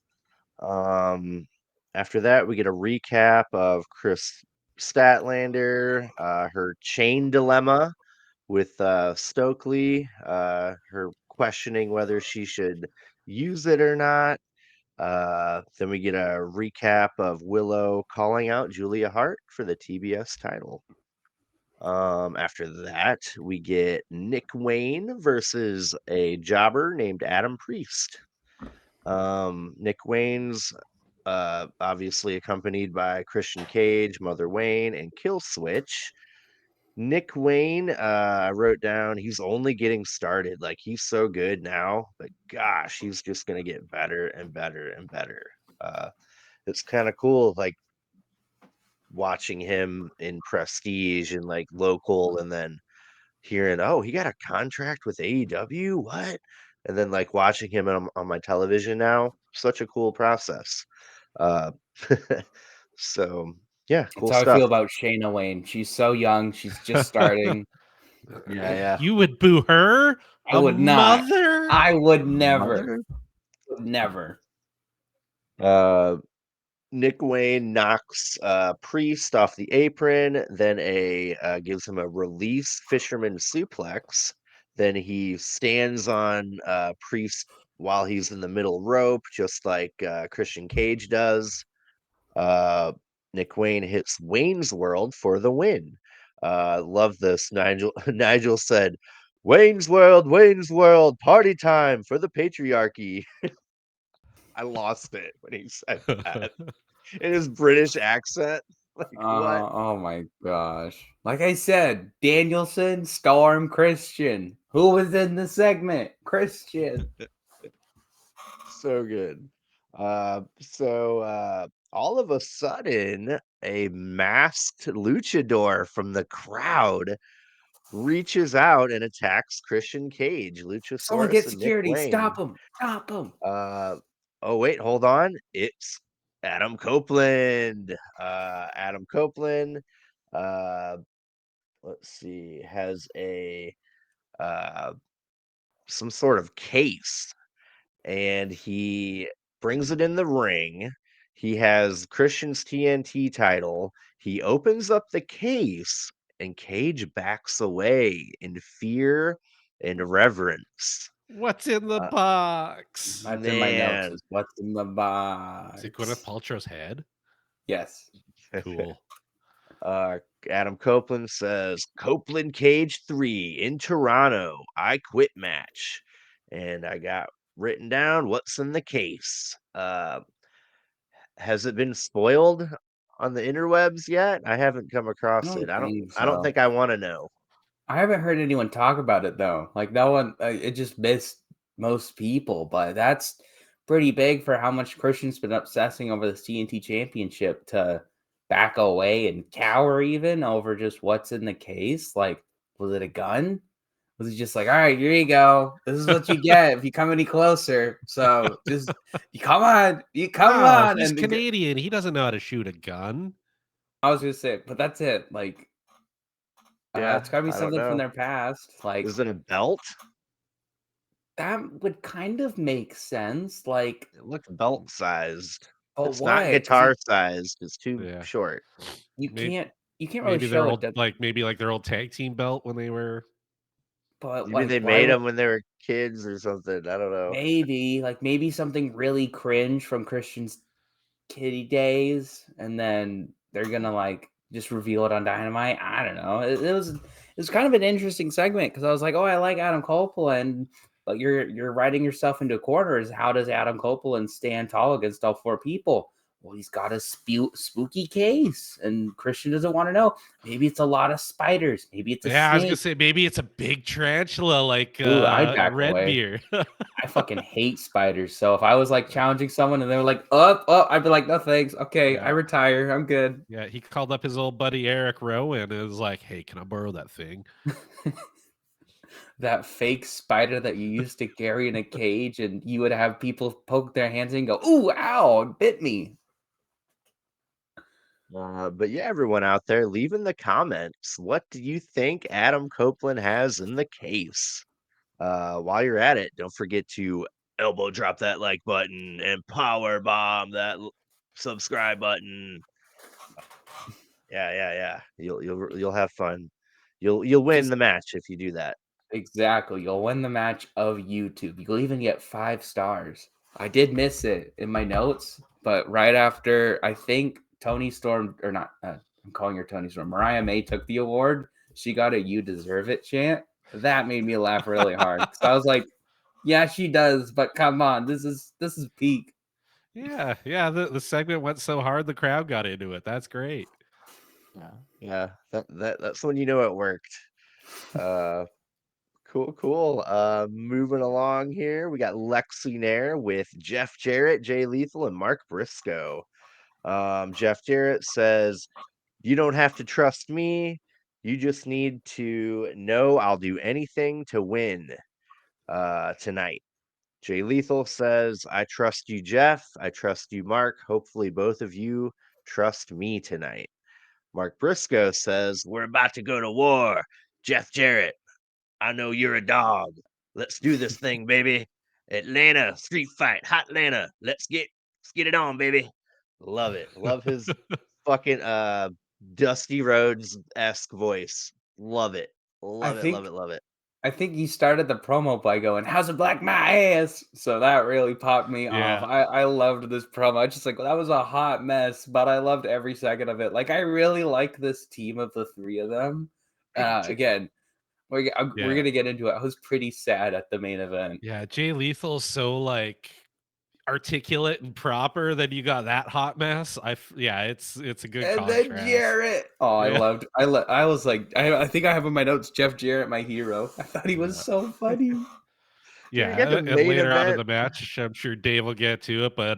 After that, we get a recap of Chris Statlander, her chain dilemma with Stokely, her questioning whether she should use it or not. Then we get a recap of Willow calling out Julia Hart for the TBS title. After that, we get Nick Wayne versus a jobber named Adam Priest. Nick Wayne's obviously accompanied by Christian Cage, Mother Wayne, and Kill Switch. Nick Wayne, I wrote down, he's only getting started. Like, he's so good now, but gosh, he's just gonna get better and better and better. It's kind of cool, like watching him in Prestige and like local, and then hearing, oh, he got a contract with AEW, what? And then like watching him on my television now, such a cool process. Uh, so yeah, That's cool how I feel stuff. about Shayna Wayne. She's so young. She's just starting. Yeah. You would boo her? I would not. Mother? I would never. Mother. Never. Nick Wayne knocks Priest off the apron, then gives him a release fisherman suplex. Then he stands on Priest while he's in the middle rope, just like Christian Cage does. Nick Wayne hits Wayne's World for the win. Love this. Nigel said, Wayne's World, party time for the patriarchy. I lost it when he said that in his British accent. Like, what? Oh my gosh. Like I said, Danielson, Storm, Christian. Who was in the segment? Christian. So good. So all of a sudden, a masked luchador from the crowd reaches out and attacks Christian Cage, Someone Luchasaurus, get and Nick security. Stop Wayne. him. Stop him. Oh wait, hold on. It's Adam Copeland. Adam Copeland. Uh, let's see, has a some sort of case, and he brings it in the ring. He has Christian's TNT title. He opens up the case, and Cage backs away in fear and reverence. What's in the box? That's in my notes. Man. Is what's in the box? Is it Gwyneth Paltrow's head? Yes. Cool. Adam Copeland says, Copeland Cage 3 in Toronto. I quit match. And I got written down what's in the case. Has it been spoiled on the interwebs yet? I haven't come across it. I don't think I want to know. I haven't heard anyone talk about it though. Like no one, it just missed most people, but that's pretty big for how much Christian's been obsessing over the TNT Championship to back away and cower even over just what's in the case. Like, was it a gun? Was he just like, all right, here you go. This is what you get if you come any closer. So just you come on. He's and Canadian. He doesn't know how to shoot a gun. I was gonna say, but that's it. Like, Yeah, it's gotta be I don't something from know. their past. Like, Is it a belt? that would kind of make sense. Like, It looks belt sized. But It's not what? 'Cause guitar sized. It's too Yeah. short. you Maybe, can't really maybe their show it. old like maybe like their old tag team belt when they were. But Maybe like, they why made would them when they were kids or something. I don't know. maybe something really cringe from Christian's kiddie days, and then they're gonna like just reveal it on Dynamite. I don't know. It was kind of an interesting segment because I was like, oh, I like Adam Copeland, but you're writing yourself into corners. How does Adam Copeland stand tall against all four people? Well, he's got a spooky case, and Christian doesn't want to know. Maybe it's a lot of spiders. Maybe it's a Yeah, I was gonna snake. say maybe it's a big tarantula like Ooh, I'd back Red away. Beer. I fucking hate spiders. So if I was like challenging someone and they were like, up, I'd be like, no thanks. Okay, I Yeah. retire. I'm good. Yeah, he called up his old buddy Eric Rowan and was like, "Hey, can I borrow that thing?" That fake spider that you used to carry in a cage, and you would have people poke their hands in and go, ooh, ow, it bit me. But yeah, everyone out there, leave in the comments. What do you think Adam Copeland has in the case? While you're at it, don't forget to elbow drop that like button and power bomb that subscribe button. Yeah. You'll have fun. You'll win Just the match if you do that. exactly. You'll win the match of YouTube. You'll even get 5 stars. I did miss it in my notes, but right after I think Tony Storm, or not, I'm calling her Tony Storm, Mariah May took the award. She got a "You deserve it" chant. That made me laugh really hard. So I was like, yeah, she does, but come on, this is peak. Yeah. The segment went so hard the crowd got into it. That's great. Yeah. That's when you know it worked. Uh, cool. Moving along here, we got Lexi Nair with Jeff Jarrett, Jay Lethal, and Mark Briscoe. Jeff Jarrett says, "You don't have to trust me. You just need to know I'll do anything to win tonight." Jay Lethal says, "I trust you, Jeff. I trust you, Mark. Hopefully, both of you trust me tonight." Mark Briscoe says, "We're about to go to war. Jeff Jarrett, I know you're a dog. Let's do this thing, baby. Atlanta, street fight, hot Atlanta. Let's get it on, baby." Love it. Love his fucking Dusty Rhodes-esque voice. Love it. I Love it. Love think it. Love it. I think he started the promo by going, "How's it black my ass?" So that really popped me off. Yeah. I loved this promo. I just like that was a hot mess, but I loved every second of it. Like I really like this team of the 3 of them. Again, we're Yeah. gonna get into it. I was pretty sad at the main event. Yeah. Jay Lethal's so like articulate and proper that you got that hot mess. Yeah, it's a good And then contrast. Jarrett. Oh, I Yeah. loved. I was like, I think I have in my notes Jeff Jarrett, my hero. I thought he was Yeah. so funny. Dude, you got the And main later on in event. the match, I'm sure Dave will get to it, but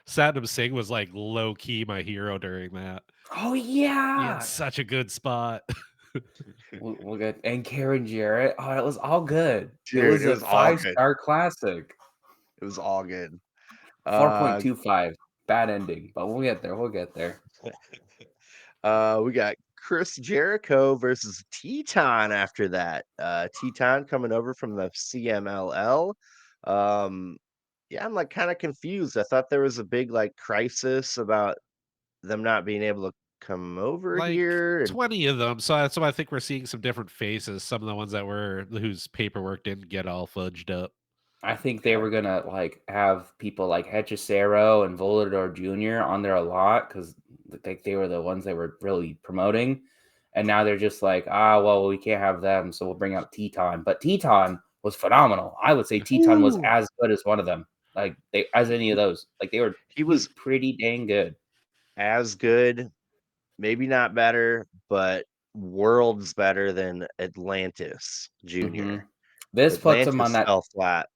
Satnam Singh was like low key my hero during that. Oh He yeah. had such a good spot. We'll get and Karen Jarrett. Oh, it was all good. It Dude, was it a was all good. 5-star classic. It was all good. 4.25. Bad ending, but we'll get there. We'll get there. We got Chris Jericho versus Teton after that. Teton coming over from the CMLL. Yeah, I'm like kind of confused. I thought there was a big like crisis about them not being able to come over Like here. And 20 of them. So I think we're seeing some different faces. Some of the ones that were whose paperwork didn't get all fudged up. I think they were gonna like have people like Hechicero and Volador Jr. on there a lot because they were the ones they were really promoting, and now they're just like, well, we can't have them, so we'll bring out Teton. But Teton was phenomenal. I would say Teton was Ooh. as good as one of them. Like they as any of those. Like he was pretty dang good. as good, maybe not better, but worlds better than Atlantis Jr. This puts him on Atlantis that. fell flat.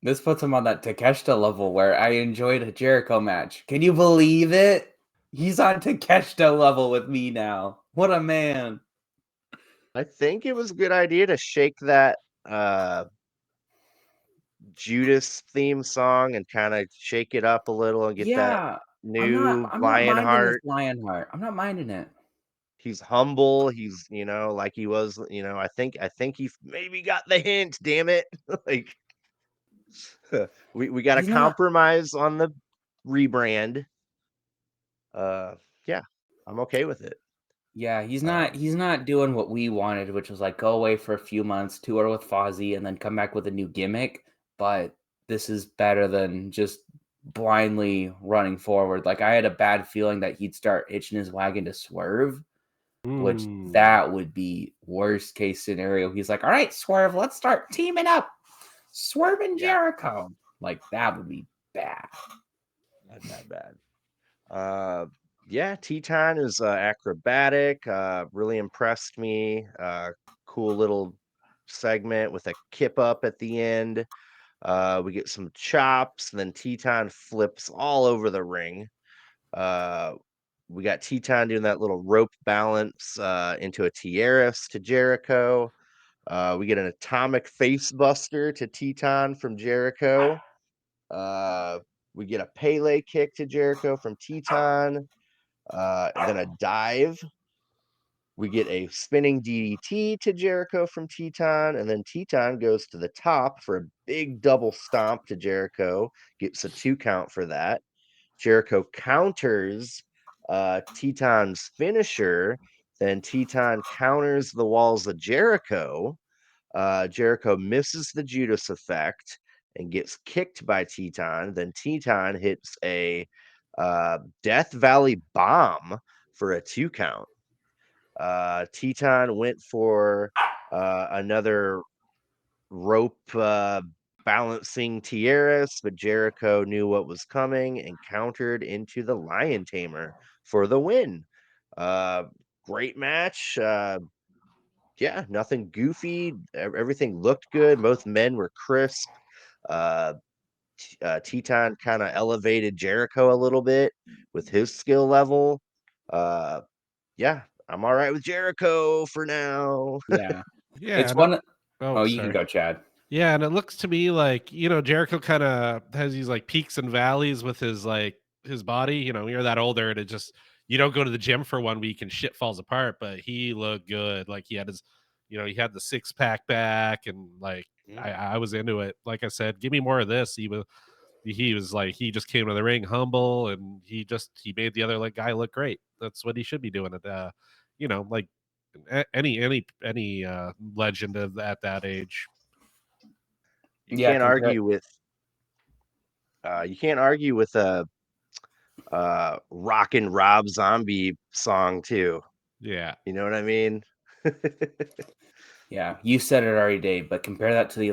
This puts him on that Takeshita level where I enjoyed a Jericho match. Can you believe it? He's on Takeshita level with me now. What a man. I think it was a good idea to shake that Judas theme song and kind of shake it up a little and get that Yeah. new I'm not minding this Lionheart. Lionheart. I'm not minding it. He's humble. He's, like he was, I think he maybe got the hint, damn it. Like we got to He's not compromise on the rebrand. Yeah, I'm okay with it. Yeah, he's Um, not doing what we wanted, which was like go away for a few months, tour with Fozzy, and then come back with a new gimmick. But this is better than just blindly running forward. Like I had a bad feeling that he'd start hitching his wagon to Swerve, which that would be worst case scenario. He's like, all right, Swerve, let's start teaming up. Swerve and Yeah. Jericho. Like that would be bad. Not bad. Yeah, Teton is acrobatic. Really impressed me. Cool little segment with a kip up at the end. We get some chops, then Teton flips all over the ring. Uh, we got Teton doing that little rope balance into a Tierras to Jericho. We get an atomic face buster to Teton from Jericho. We get a Pele kick to Jericho from Teton. Then a dive. We get a spinning DDT to Jericho from Teton, and then Teton goes to the top for a big double stomp to Jericho. Gets a 2 count for that. Jericho counters Teton's finisher. Then Teton counters the walls of Jericho. Jericho misses the Judas effect and gets kicked by Teton. Then Teton hits a Death Valley bomb for a 2 count. Teton went for another rope balancing Tierras, but Jericho knew what was coming and countered into the Lion Tamer for the win. Great match. Yeah, nothing goofy. Everything looked good. Both men were crisp. Uh, Teton kind of elevated Jericho a little bit with his skill level. Uh, yeah, I'm all right with Jericho for now. Yeah. Yeah. It's one. Oh, Oh, you can sorry. go, Chad. Yeah, and it looks to me like, Jericho kind of has these like peaks and valleys with his body. You're that older and it just you don't go to the gym for 1 week and shit falls apart, but he looked good. Like he had the six-pack back and like I was into it. Like I said, give me more of this. He was like he just came to the ring humble and he made the other like guy look great. That's what he should be doing like any legend at that age. You Yeah, can't compare. argue with a rockin' Rob Zombie song too. Yeah. You know what I mean? Yeah, you said it already, Dave, but compare that to the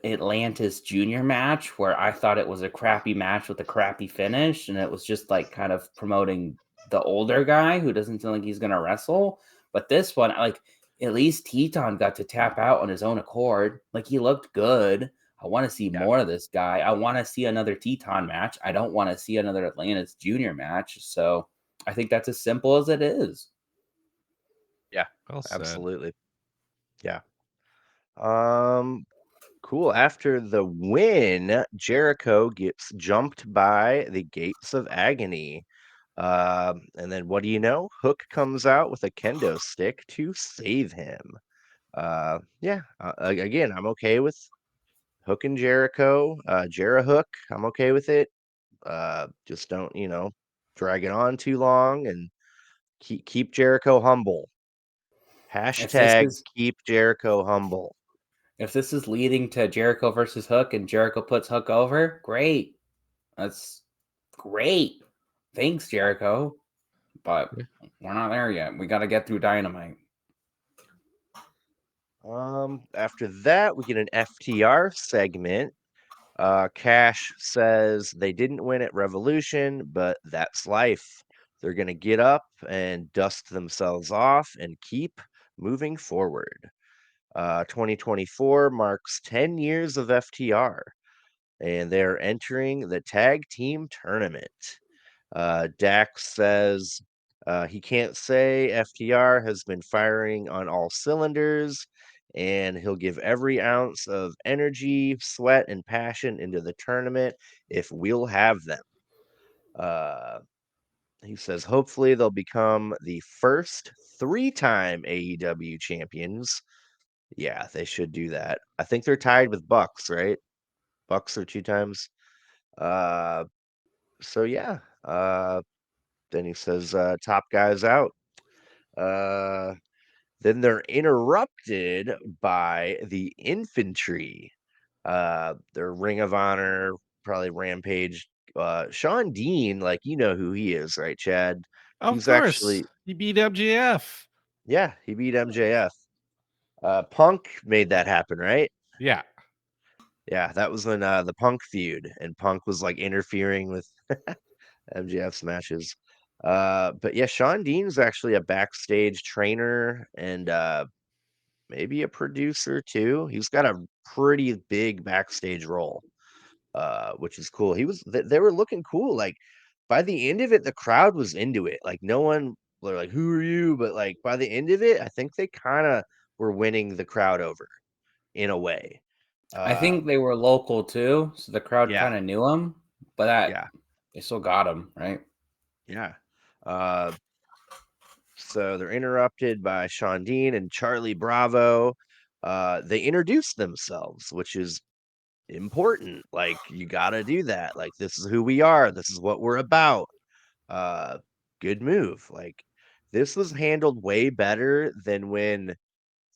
Atlantis Junior match where I thought it was a crappy match with a crappy finish, and it was just like kind of promoting the older guy who doesn't feel like he's gonna wrestle. But this one, like at least Teton got to tap out on his own accord. Like he looked good. I want to see Yeah. more of this guy. I want to see another Teton match. I don't want to see another Atlantis Junior match. So I think that's as simple as it is. Yeah, Well said. absolutely. Yeah. Cool. After the win, Jericho gets jumped by the Gates of Agony. And then what do you know? Hook comes out with a kendo stick to save him. Yeah. Again, I'm okay with Hook and Jericho. Hook, I'm okay with it. Just don't, drag it on too long and keep Jericho humble. If this Hashtag is keep Jericho humble. If this is leading to Jericho versus Hook and Jericho puts Hook over, great. That's great. Thanks, Jericho. But Yeah. we're not there yet. We got to get through Dynamite. After that, we get an FTR segment. Cash says they didn't win at Revolution, but that's life. They're gonna get up and dust themselves off and keep moving forward. 2024 marks 10 years of FTR, and they're entering the tag team tournament. Dax says he can't say FTR has been firing on all cylinders, and he'll give every ounce of energy, sweat, and passion into the tournament if we'll have them. Uh, he says hopefully they'll become the first 3-time AEW champions. Yeah, they should do that. I think they're tied with Bucks, right? Bucks are 2 times. Uh, So yeah, then he says, top guys out. Then they're interrupted by the infantry. Their Ring of Honor, probably Rampage. Sean Dean, like you know who he is, right, Chad? Of He's course, actually, he beat MJF. yeah, he beat MJF. Punk made that happen, right? Yeah. Yeah, that was when the Punk feud, and Punk was like interfering with MJF's matches. But yeah, Sean Dean's actually a backstage trainer and maybe a producer too. He's got a pretty big backstage role, which is cool. They were looking cool. Like by the end of it, the crowd was into it. Like no one they're like, "Who are you?" But like by the end of it, I think they kind of were winning the crowd over in a way. I Uh, think they were local too, so the crowd yeah, kind of knew them, but that yeah, they still got them, right? yeah. Uh, so they're interrupted by Sean Dean and Charlie Bravo. They introduce themselves, which is important. Like you got to do that. Like this is who we are. This is what we're about. Uh, Good move. Like this was handled way better than when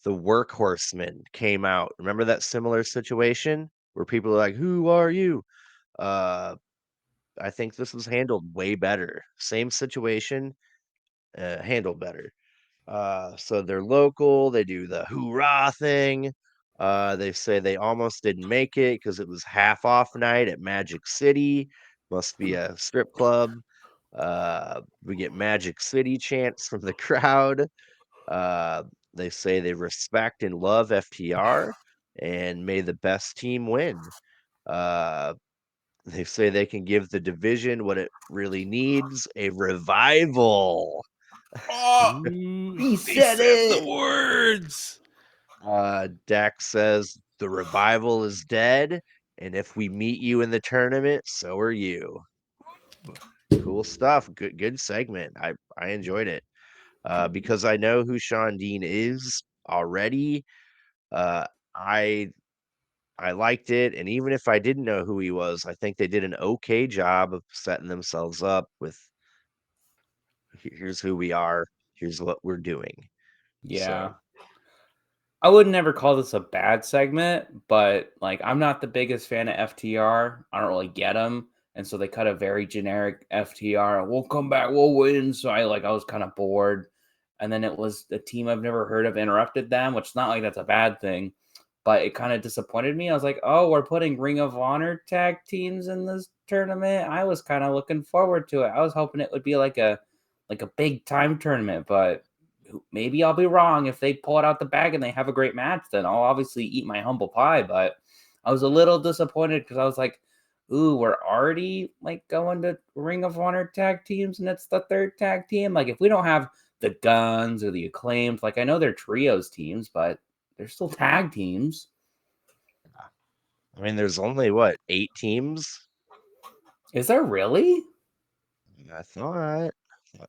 the Workhorsemen came out. Remember that similar situation where people are like, "Who are you?" Uh, I think this was handled way better. Same situation, handled better. So they're local. They do the hoorah thing. They say they almost didn't make it because it was half off night at Magic City. Must be a strip club. We get Magic City chants from the crowd. Uh, they say they respect and love FTR and may the best team win. Uh, they say they can give the division what it really needs, a revival. Oh, He they said said the it. words. Dax says the revival is dead, and if we meet you in the tournament, so are you. Cool stuff. Good segment. I enjoyed it. Because I know who Sean Dean is already. Uh, I I liked it, and even if I didn't know who he was, I think they did an okay job of setting themselves up with here's who we are, here's what we're doing. Yeah. So I would never call this a bad segment, but like I'm not the biggest fan of FTR. I don't really get them, and so they cut a very generic FTR. We'll come back, we'll win. So I was kind of bored, and then it was a team I've never heard of interrupted them, which is not like that's a bad thing, but it kind of disappointed me. I was like, oh, we're putting Ring of Honor tag teams in this tournament. I was kind of looking forward to it. I was hoping it would be like a big time tournament, but maybe I'll be wrong. If they pull it out the bag and they have a great match, then I'll obviously eat my humble pie. But I was a little disappointed because I was like, ooh, we're already like going to Ring of Honor tag teams and it's the third tag team. Like if we don't have the Guns or the Acclaimed, like I know they're trios teams, but they're still tag teams. I mean, there's only what 8 teams. Is there really? I thought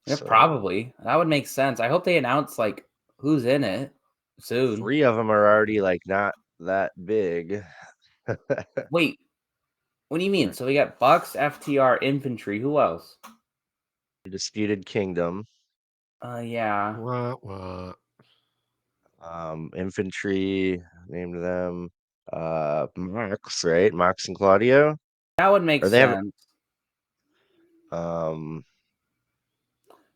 Yeah, so. probably. That would make sense. I hope they announce like who's in it soon. 3 of them are already like not that big. Wait, what do you mean? So we got Bucks, FTR, Infantry. Who else? Disputed Kingdom, Yeah. Wah, wah. Infantry named them Mox, right? Mox and Claudio. That would make Or they have sense. um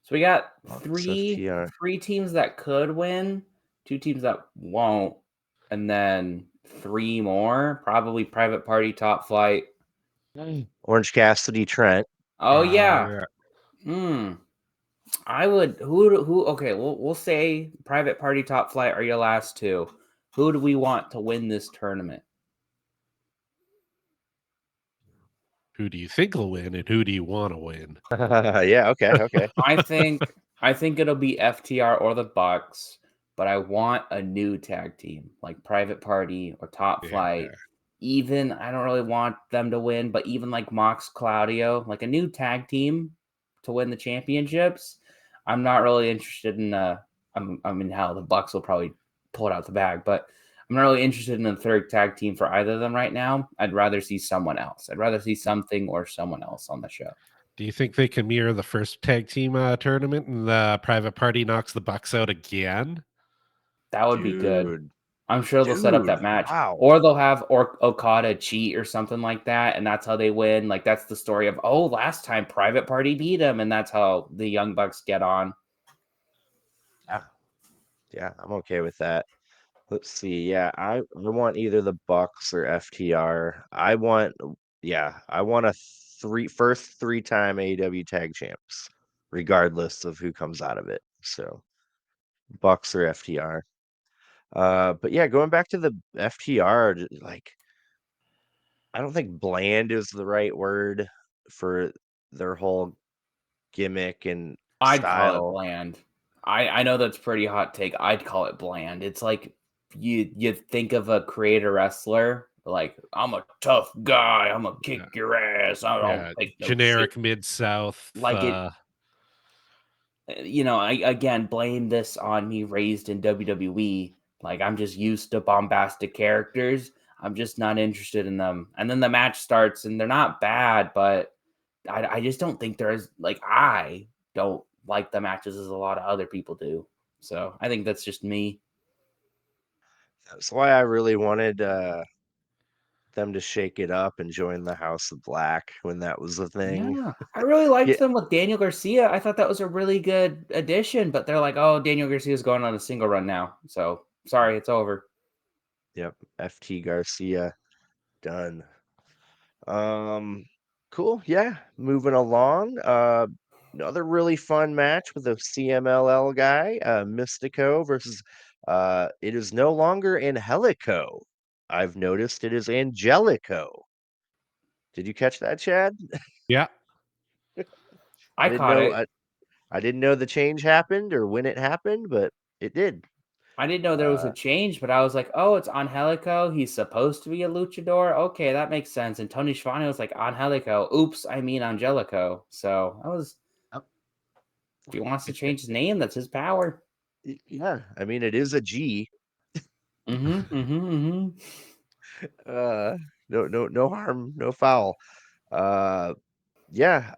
So we got Mox three FTR. three teams that could win, two teams that won't, and then three more. Probably Private Party, Top Flight. Orange Cassidy, Trent. Oh yeah. Yeah. Hmm. I would who okay, we'll say Private Party, Top Flight are your last two. Who do we want to win this tournament? Who do you think will win, and who do you want to win? Yeah, okay. I think it'll be FTR or the Bucks, but I want a new tag team like Private Party or Top Yeah. Flight. Even I don't really want them to win, but even like Mox Claudio, like a new tag team to win the championships. I'm not really interested in I'm in hell. The Bucks will probably pull it out the bag, but I'm not really interested in a third tag team for either of them right now. I'd rather see someone else. I'd rather see something or someone else on the show. Do you think they can mirror the first tag team tournament and the Private Party knocks the Bucks out again? That would be good. Dude, I'm sure they'll set up that match. wow. Or they'll have Okada cheat or something like that, and that's how they win. Like, that's the story of, oh, last time Private Party beat him, and that's how the Young Bucks get on. Yeah, I'm okay with that. Let's see. Yeah, I want either the Bucks or FTR. I want a first three-time AEW tag champs, regardless of who comes out of it. So Bucks or FTR. But yeah, going back to the FTR, like I don't think bland is the right word for their whole gimmick and I'd call it style. bland. I know that's pretty hot take. I'd call it bland. It's like you think of a creator wrestler, like, I'm a tough guy, I'm gonna Yeah, kick your ass, I don't take no shit. generic Mid South. Like it, I again blame this on me raised in WWE. Like, I'm just used to bombastic characters. I'm just not interested in them. And then the match starts and they're not bad, but I just don't think they're as, like, I don't like the matches as a lot of other people do. So I think that's just me. That's why I really wanted them to shake it up and join the House of Black when that was a thing. Yeah, I really liked Yeah, them with Daniel Garcia. I thought that was a really good addition, but they're like, oh, Daniel Garcia's going on a single run now. So sorry, it's over. yep. FT Garcia done. Um, cool. Yeah, moving along. Another really fun match with a CMLL guy, Mystico versus. It is no longer Angelico. I've noticed it is Angelico. Did you catch that, Chad? yeah. I I didn't caught know. it. I didn't know the change happened or when it happened, but it did. I didn't know there was a Uh, change, but I was like, oh, it's Angelico. He's supposed to be a luchador. Okay, that makes sense. And Tony Schiavone was like, Angelico. Oops, I mean Angelico. So I was, Yep. if he wants to change his name, that's his power. yeah, I mean it is a G. Mm-hmm, mm-hmm, mm-hmm. No harm, no foul. Uh, yeah,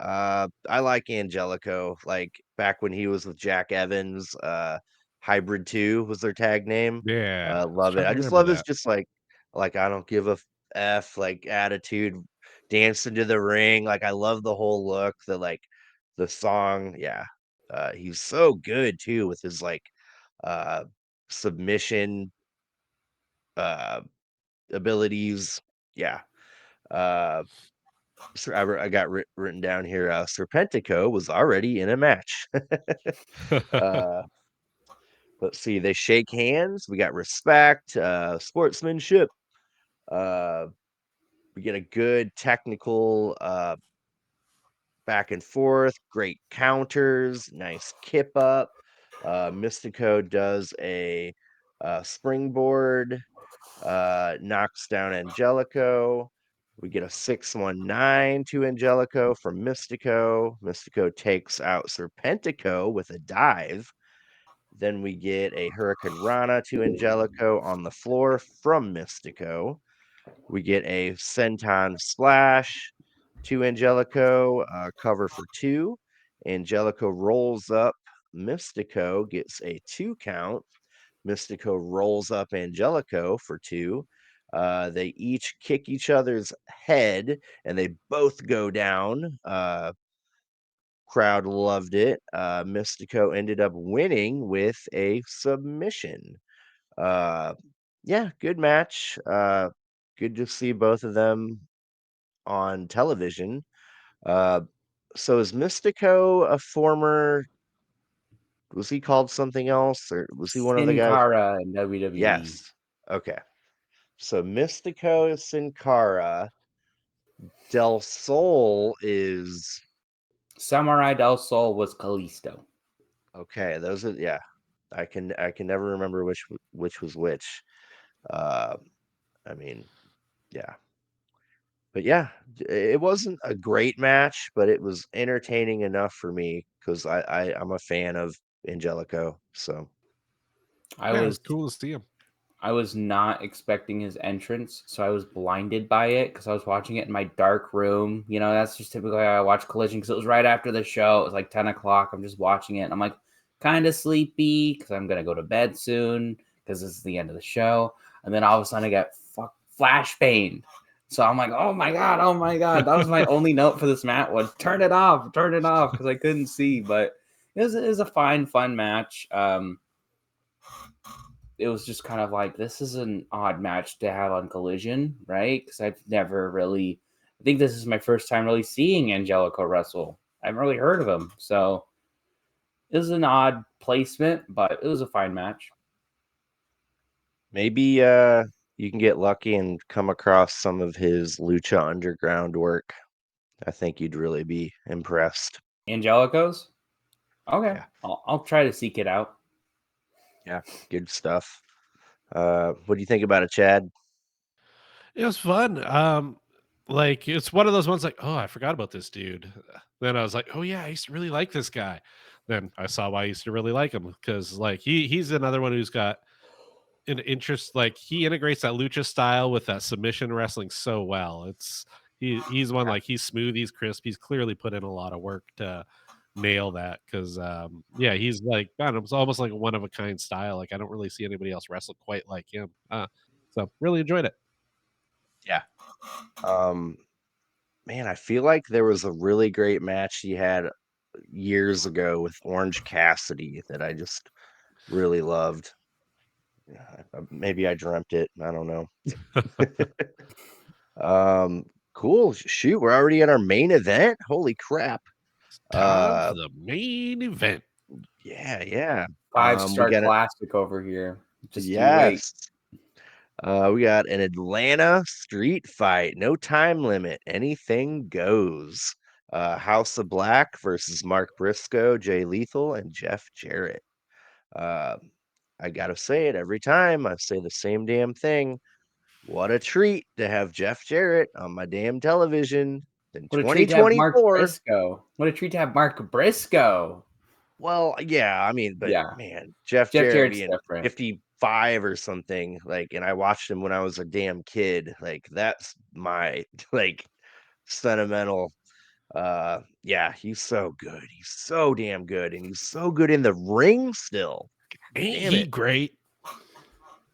I like Angelico. Like back when he was with Jack Evans, Hybrid 2 was their tag name. Yeah, I was Love it. trying I to just remember love his that. just like I don't give a F like attitude, dancing to the ring. Like I love the whole look, the song. Yeah. He's so good too with his uh submission uh abilities. Yeah. Uh so I got written down here. Serpentico was already in a match. uh, let's see. They shake hands. We got respect, sportsmanship. Uh, we get a good technical back and forth. Great counters. Nice kip up. Mystico does a springboard. Knocks down Angelico. We get a 619 to Angelico from Mystico. Mystico takes out Serpentico with a dive. Then we get a Hurricane Rana to Angelico on the floor from Mystico. We get a Senton Splash to Angelico, cover for two. Angelico rolls up. Mystico gets a 2 count. Mystico rolls up Angelico for two. They each kick each other's head and they both go down. Crowd loved it. Mystico ended up winning with a submission. Uh, yeah, good match. Good to see both of them on television. Uh, so is Mystico a former? Was he called something else, or was he one of the Sin guys? Cara in WWE. Yes. Okay. So Mystico is Sin Cara. Del Sol is Samurai del Sol was Kalisto. okay. Those are yeah. I can never remember which was which. Uh, I mean, yeah. But yeah, it wasn't a great match, but it was entertaining enough for me because I'm a fan of Angelico. So I Yeah, it was was cool to see him. I was not expecting his entrance, so I was blinded by it because I was watching it in my dark room. You know, that's just typically how I watch Collision because it was right after the show. It was like 10 o'clock. I'm just watching it, and I'm like kind of sleepy because I'm going to go to bed soon because this is the end of the show. And then all of a sudden I get flash pain. So I'm like, oh my God. That was my only note for this match was turn it off because I couldn't see. But it was a fun match. It was just kind of like, this is an odd match to have on Collision, right? Because I've never really, I think this is my first time really seeing Angelico wrestle. I haven't really heard of him. So it was an odd placement, but it was a fine match. Maybe you can get lucky and come across some of his Lucha Underground work. I think you'd really be impressed. Angelico's? Okay. Yeah. I'll try to seek it out. Yeah, good stuff. What do you think about it, Chad? It was fun. Like it's one of those ones like, oh, I forgot about this dude. Then I was like, oh yeah, I used to really like this guy. Then I saw why I used to really like him because like he's another one who's got an interest. Like he integrates that lucha style with that submission wrestling so well. He's one like he's smooth, he's crisp. He's clearly put in a lot of work to nail that because yeah, he's like I don't know, it's almost like a one of a kind style. Like I don't really see anybody else wrestle quite like him. So really enjoyed it. Yeah. Man, I feel like there was a really great match he had years ago with Orange Cassidy that I just really loved. Yeah, maybe I dreamt it. I don't know. Cool. Shoot, we're already in our main event. Holy crap. Time for the main event. Yeah. We 5-star got classic over here. Just you wait. yes. We got an Atlanta street fight. No time limit. Anything goes. House of Black versus Mark Briscoe, Jay Lethal, and Jeff Jarrett. Uh, I gotta say it every time. I say the same damn thing. What a treat to have Jeff Jarrett on my damn television in What a treat to have Mark 2024. Briscoe. What a treat to have Mark Briscoe. Well, yeah, I mean, but Yeah. man, Jeff Jeff Jarrett Jarrett's being different. 55 or something, like, and I watched him when I was a damn kid. Like, that's my like sentimental. Yeah, he's so good. He's so damn good, and he's so good in the ring still. Ain't Damn he it. great?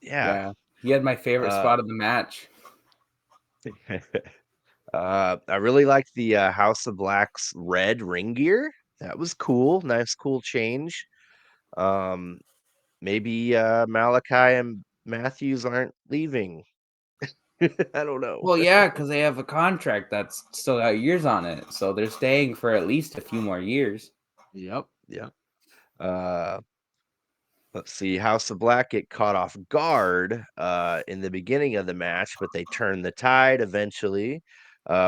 Yeah. Yeah. He had my favorite spot of the match. I really liked the House of Black's red ring gear. That was cool. Nice, cool change. Um, maybe Malachi and Matthews aren't leaving. I don't know. Well, yeah, because they have a contract that's still got years on it. So they're staying for at least a few more years. Yep. Uh, let's see. House of Black get caught off guard in the beginning of the match, but they turn the tide eventually.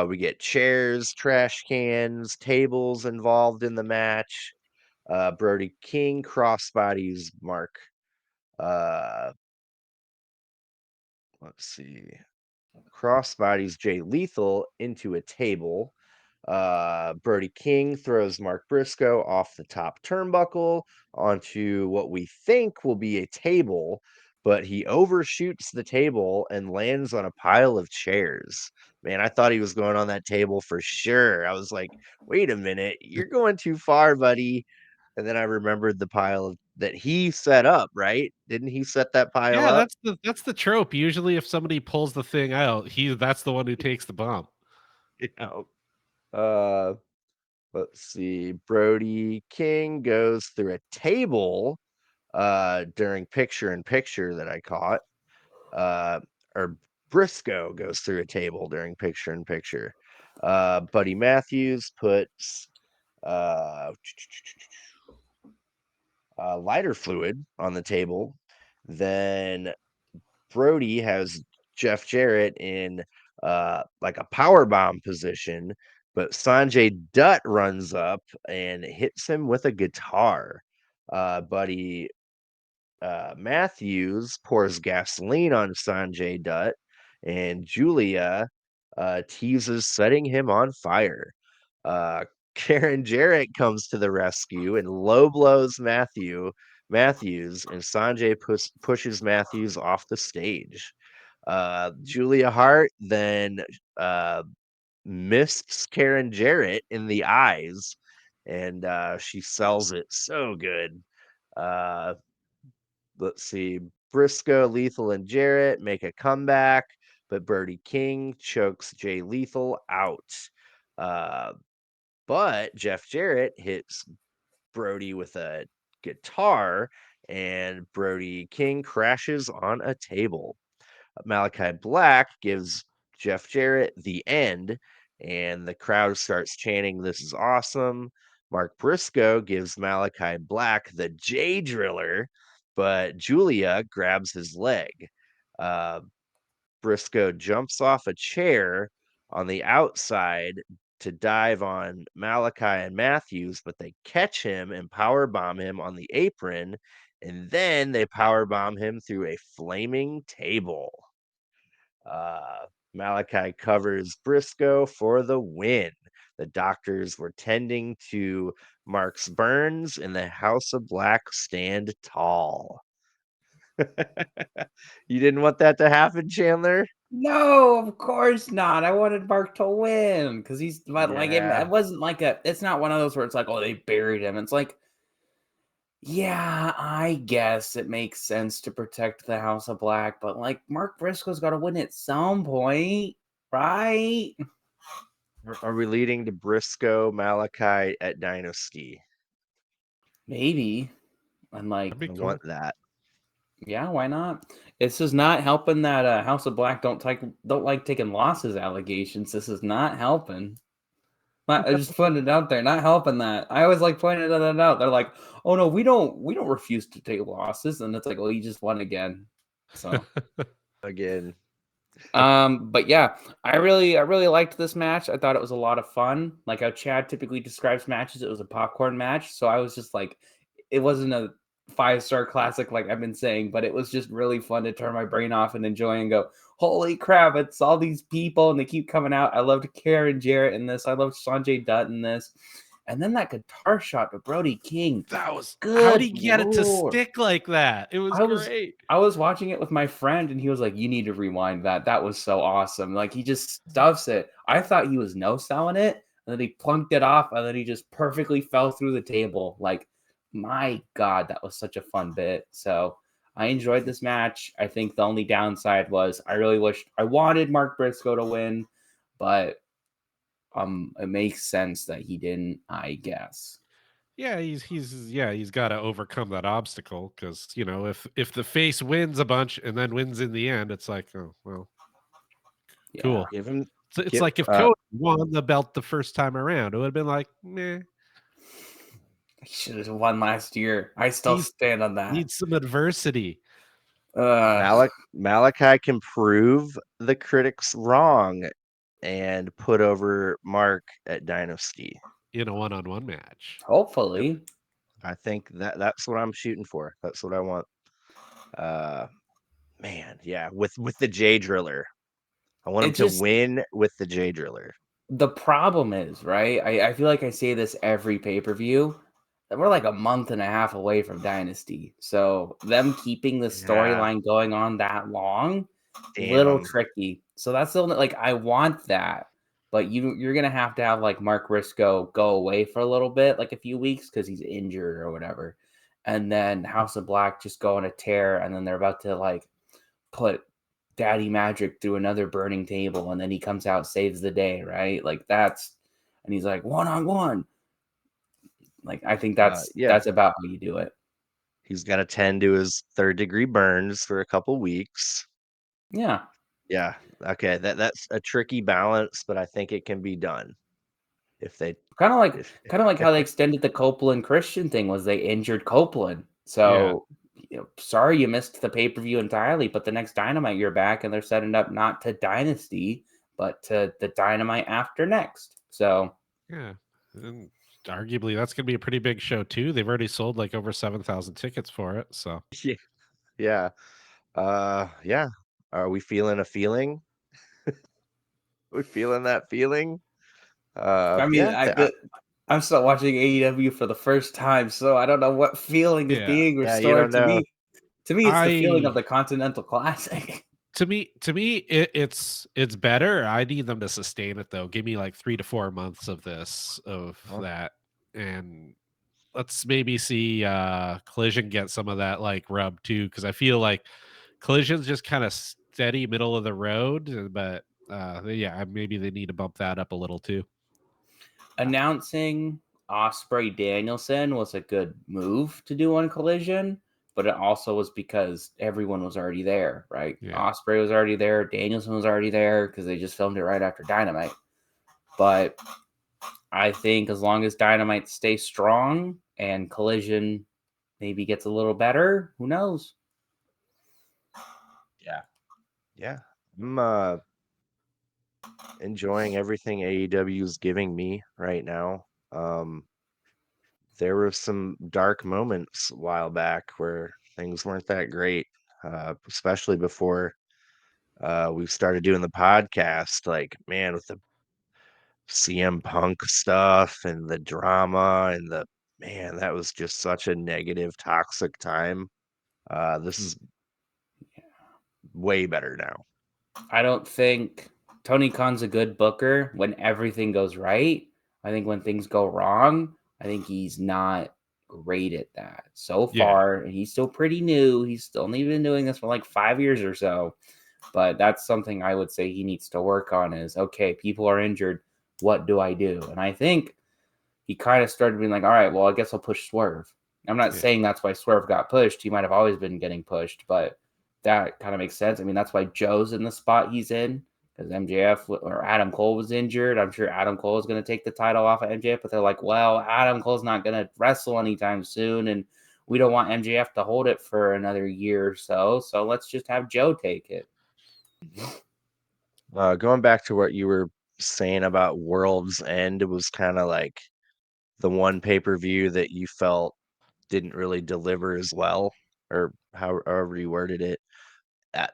We get chairs, trash cans, tables involved in the match. Brody King crossbodies Mark. Uh, let's see. Crossbodies Jay Lethal into a table. Brody King throws Mark Briscoe off the top turnbuckle onto what we think will be a table, but he overshoots the table and lands on a pile of chairs. Man, I thought he was going on that table for sure. I was like, wait a minute, you're going too far, buddy. And then I remembered the pile that he set up, right? Didn't he set that pile Yeah, up? that's the trope. Usually, if somebody pulls the thing out, that's the one who takes the bump. You know. Uh Let's see. Brody King goes through a table during picture in picture that I caught. Or Briscoe goes through a table during picture in picture. Buddy Matthews puts uh, lighter fluid on the table. Then Brody has Jeff Jarrett in like a power bomb position, but Sanjay Dutt runs up and hits him with a guitar. Buddy Matthews pours gasoline on Sanjay Dutt, and Julia teases setting him on fire. Karen Jarrett comes to the rescue and low blows Matthew Matthews, and Sanjay pushes Matthews off the stage. Julia Hart then mists Karen Jarrett in the eyes, and she sells it so good. Let's see. Briscoe, Lethal, and Jarrett make a comeback, but Brody King chokes Jay Lethal out. But Jeff Jarrett hits Brody with a guitar, and Brody King crashes on a table. Malachi Black gives Jeff Jarrett the end, and the crowd starts chanting, "This is awesome." Mark Briscoe gives Malachi Black the J Driller, but Julia grabs his leg. Uh, Briscoe jumps off a chair on the outside to dive on Malachi and Matthews, but they catch him and power bomb him on the apron, and then they power bomb him through a flaming table. Malachi covers Briscoe for the win. The doctors were tending to Mark's burns, and the House of Black stand tall. You didn't want that to happen, Chandler? No, of course not. I wanted Mark to win because he's but like Yeah. it wasn't like it's not one of those where it's like, oh, they buried him. It's like, yeah, I guess it makes sense to protect the House of Black, but like Mark Briscoe's got to win at some point, right? Are we leading to Briscoe Malachi at Dynasty? Maybe. And like, That'd be I cool. want that. yeah, why not? This is not helping that House of Black don't like taking losses allegations. This is not helping. I just putting it out there, not helping that. I always like pointing that out. They're like, "Oh no, we don't refuse to take losses," and it's like, "Well, you just won again." So, Again. but yeah, I really liked this match. I thought it was a lot of fun. Like how Chad typically describes matches, it was a popcorn match. So I was just like, it wasn't a 5-star classic like I've been saying, but it was just really fun to turn my brain off and enjoy and go, holy crap, it's all these people and they keep coming out. I loved Karen Jarrett in this. I loved Sanjay Dutt in this. And then that guitar shot to Brody King. That was good. How'd he get it to Lord. stick like that? It was great. I was watching it with my friend and he was like, you need to rewind that. That was so awesome. Like he just stuffs it. I thought he was no-selling it, and then he plunked it off, and then he just perfectly fell through the table. Like, my God, that was such a fun bit. So I enjoyed this match. I think the only downside was I really wished I wanted Mark Briscoe to win, but it makes sense that he didn't, I guess. Yeah, he's got to overcome that obstacle because if the face wins a bunch and then wins in the end, it's like, oh well, Yeah. cool. Give him. It's like if Cody won the belt the first time around, it would have been like, meh. He should have won last year. I still stand on that. Needs some adversity. Malachi can prove the critics wrong and put over Mark at Dynasty in a one-on-one match. Hopefully. I think that's what I'm shooting for. That's what I want. Man, yeah, with the J Driller. I want him to win with the J Driller. The problem is, right? I feel like I say this every pay-per-view, that we're like a month and a half away from Dynasty. So them keeping the storyline going on that long, little tricky. So that's the only, like, I want that. But you're going to have like Mark Briscoe go away for a little bit, like a few weeks, because he's injured or whatever. And then House of Black just go on a tear, and then they're about to like put Daddy Magic through another burning table, and then he comes out, saves the day, right? Like that's, and he's like one-on-one. Like I think that's about how you do it. He's got to tend to his third-degree burns for a couple weeks. Yeah. Yeah. Okay. That's a tricky balance, but I think it can be done. If they kind of like how they extended the Copeland Christian thing was they injured Copeland. So sorry you missed the pay-per-view entirely, but the next Dynamite you're back, and they're setting up not to Dynasty, but to the Dynamite after next. So yeah, and arguably that's gonna be a pretty big show too. They've already sold like over 7,000 tickets for it. So yeah. Are we feeling a feeling? We feeling that feeling? I mean, I'm still watching AEW for the first time, so I don't know what feeling is being Yeah, you restored don't know. To me, it's the feeling of the Continental Classic. To me, it's better. I need them to sustain it though. Give me like 3 to 4 months of that, and let's maybe see Collision get some of that like rub too, because I feel like Collision's just kind of steady middle of the road, but yeah, maybe they need to bump that up a little too. Announcing Osprey Danielson was a good move to do on Collision, but it also was because everyone was already there, right? Yeah. Osprey was already there, Danielson was already there because they just filmed it right after Dynamite. But I think as long as Dynamite stays strong and Collision maybe gets a little better, who knows? Yeah. I'm enjoying everything AEW is giving me right now. There were some dark moments a while back where things weren't that great, especially before we started doing the podcast. Like, man, with the CM Punk stuff and the drama and the man, that was just such a negative, toxic time. This is way better now. I don't think Tony Khan's a good booker when everything goes right. I think when things go wrong, I think he's not great at that so far. And he's still pretty new. He's still only been doing this for like 5 years or so. But that's something I would say he needs to work on is, okay, people are injured. What do I do? And I think he kind of started being like, all right, well, I guess I'll push Swerve. I'm not saying that's why Swerve got pushed. He might have always been getting pushed, but that kind of makes sense. I mean, that's why Joe's in the spot he's in because MJF or Adam Cole was injured. I'm sure Adam Cole is going to take the title off of MJF, but they're like, well, Adam Cole's not going to wrestle anytime soon, and we don't want MJF to hold it for another year or so. So let's just have Joe take it. Going back to what you were saying about World's End, it was kind of like the one pay-per-view that you felt didn't really deliver as well, or however you worded it.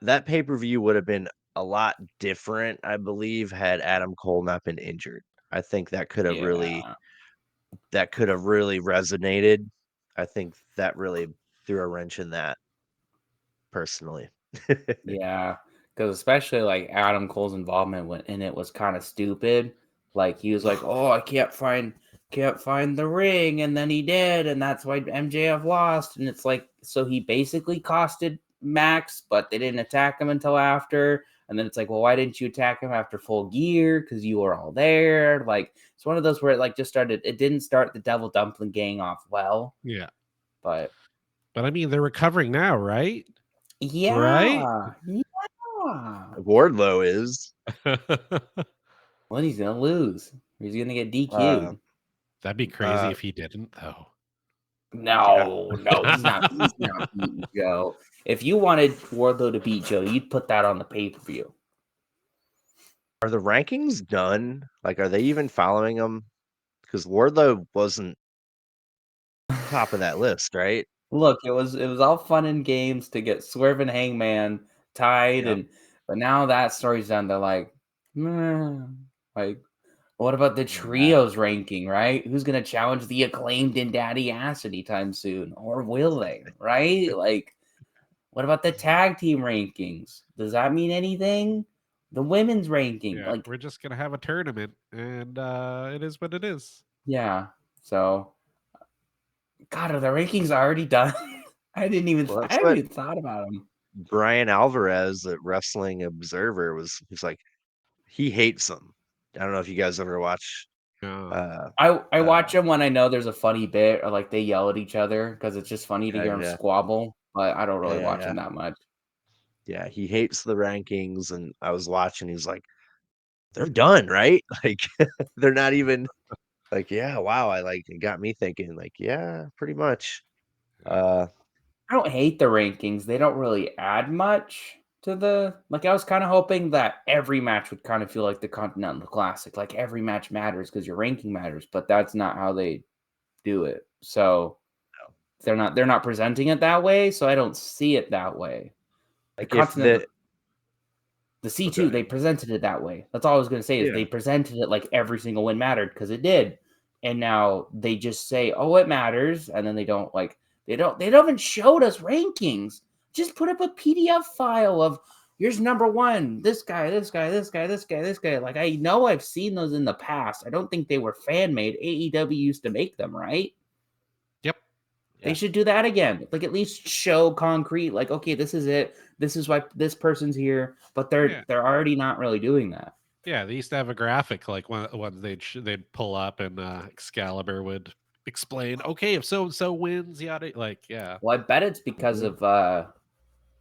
That pay-per-view would have been a lot different, I believe, had Adam Cole not been injured. I think that could have really Yeah. resonated. I think that really threw a wrench in that personally. Yeah, because especially like Adam Cole's involvement in it was kind of stupid. Like he was like, "Oh, I can't find the ring," and then he did, and that's why MJF lost. And it's like, so he basically costed Max, but they didn't attack him until after. And then it's like, well, why didn't you attack him after Full Gear? Because you were all there. Like it's one of those where it like just started. It didn't start the Devil Dumpling gang off well, Yeah. but I mean, they're recovering now, right? yeah, Right? yeah. Wardlow is. Well, he's gonna lose. He's gonna get Uh, DQ'd. That'd be crazy if he didn't, though. No, he's not. He's not beating Joe. If you wanted Wardlow to beat Joe, you'd put that on the pay-per-view. Are the rankings done? Like, are they even following them? Because Wardlow wasn't top of that list, right? Look, it was all fun and games to get Swerve and Hangman tied, Yep. but now that story's done. They're like, meh. Like, what about the Yeah. trios ranking? Right? Who's gonna challenge the Acclaimed and Daddy Ass anytime soon, or will they? Right? Like. What about the tag team rankings? Does that mean anything? The women's ranking, Yeah, like, we're just gonna have a tournament, and it is what it is. yeah. So, God, are the rankings already done? I Well, that's haven't what even thought about them. Brian Alvarez at Wrestling Observer he's like, he hates them. I don't know if you guys ever watch uh I uh watch them when I know there's a funny bit or like they yell at each other because it's just funny to yeah, hear them yeah, squabble. But I don't yeah, really yeah, watch yeah. them that much. Yeah, he hates the rankings, and I was watching, he's like, they're done, right? Like they're not even like, yeah, wow, I like it got me thinking, like, yeah, pretty much. Uh I don't hate the rankings. They don't really add much to the like I was kind of hoping that every match would kind of feel like the Continental Classic. Like every match matters because your ranking matters, but that's not how they do it. So they're not presenting it that way, so I don't see it that way. The like if Continental the oh, go C2, they ahead. presented it that way. That's all I was going to say is Yeah. they presented it like every single win mattered because it did. and now they just say, "Oh, it matters," and then they don't even showed us rankings. Just put up a PDF file of here's number one, this guy, this guy, this guy, this guy, this guy. Like, I know I've seen those in the past. I don't think they were fan made. AEW used to make them, right? Yep. They should do that again. Like, at least show concrete. Like, okay, this is it. This is why this person's here. But they're already not really doing that. Yeah, they used to have a graphic like when they'd pull up and Excalibur would explain, okay, if so and so wins, yada, like, yeah. Well, I bet it's because of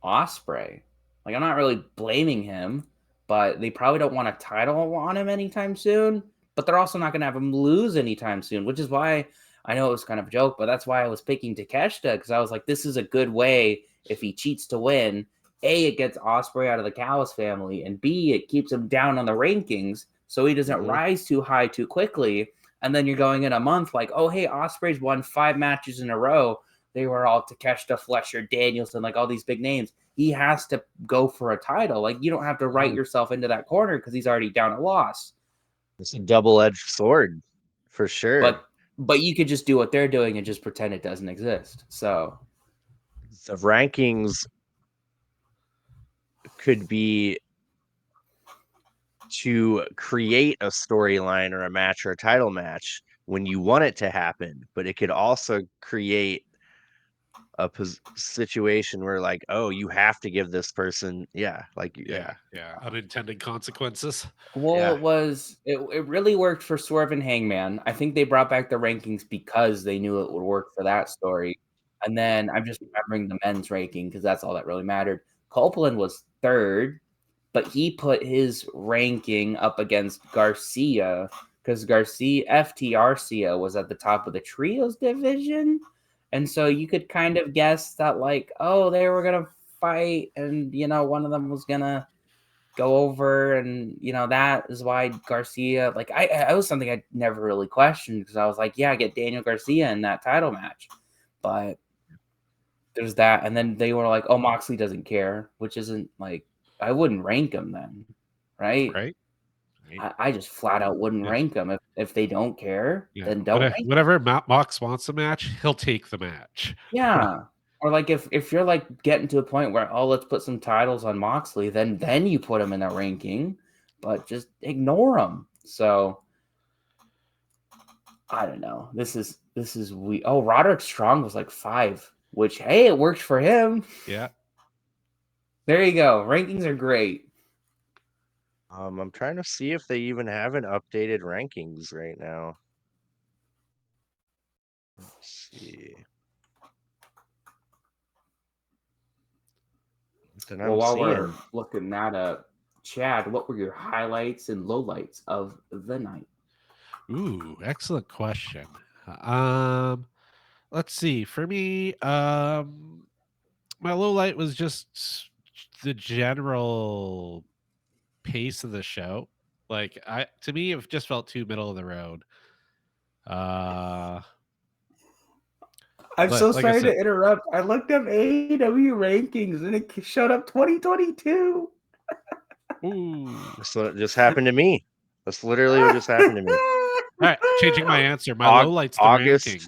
Osprey. Like, I'm not really blaming him, but they probably don't want a title on him anytime soon. But they're also not going to have him lose anytime soon, which is why I know it was kind of a joke, but that's why I was picking Takeshita, because I was like, this is a good way if he cheats to win. A, it gets Osprey out of the Callis family, and B, it keeps him down on the rankings so he doesn't rise too high too quickly. And then you're going in a month like, oh, hey, Osprey's won 5 matches in a row. They were all Takeshita, Fletcher, Danielson, like all these big names. He has to go for a title. Like, you don't have to write yourself into that corner because he's already down a loss. It's a double-edged sword, for sure. But you could just do what they're doing and just pretend it doesn't exist. So the rankings could be to create a storyline or a match or a title match when you want it to happen, but it could also create a situation where, like, oh, you have to give this person, unintended consequences. Well, it really worked for Swerve and Hangman. I think they brought back the rankings because they knew it would work for that story. And then I'm just remembering the men's ranking because that's all that really mattered. Copeland was 3rd, but he put his ranking up against Garcia because FTRcia was at the top of the trios division. And so you could kind of guess that, like, oh, they were going to fight and, one of them was going to go over. And, that is why Garcia, like, I was something I never really questioned because I was like, yeah, get Daniel Garcia in that title match. But there's that. And then they were like, oh, Moxley doesn't care, which isn't like, I wouldn't rank him then. Right. Right. I just flat out wouldn't rank them. If they don't care, then don't rank whenever Mox wants a match, he'll take the match. Yeah. Or like if you're like getting to a point where, oh, let's put some titles on Moxley, then you put him in a ranking, but just ignore him. So I don't know. This is Roderick Strong was like 5, which, hey, it worked for him. Yeah. There you go. Rankings are great. I'm trying to see if they even have an updated rankings right now. Let's see. Well, while we're looking that up, Chad, what were your highlights and lowlights of the night? Ooh, excellent question. Let's see. For me, my lowlight was just the general pace of the show. Like, to me, it just felt too middle of the road. I'm so sorry to interrupt. I looked up AEW rankings and it showed up 2022. Ooh, so it just happened to me. That's literally what just happened to me. All right, changing my answer. My lowlight's the rankings.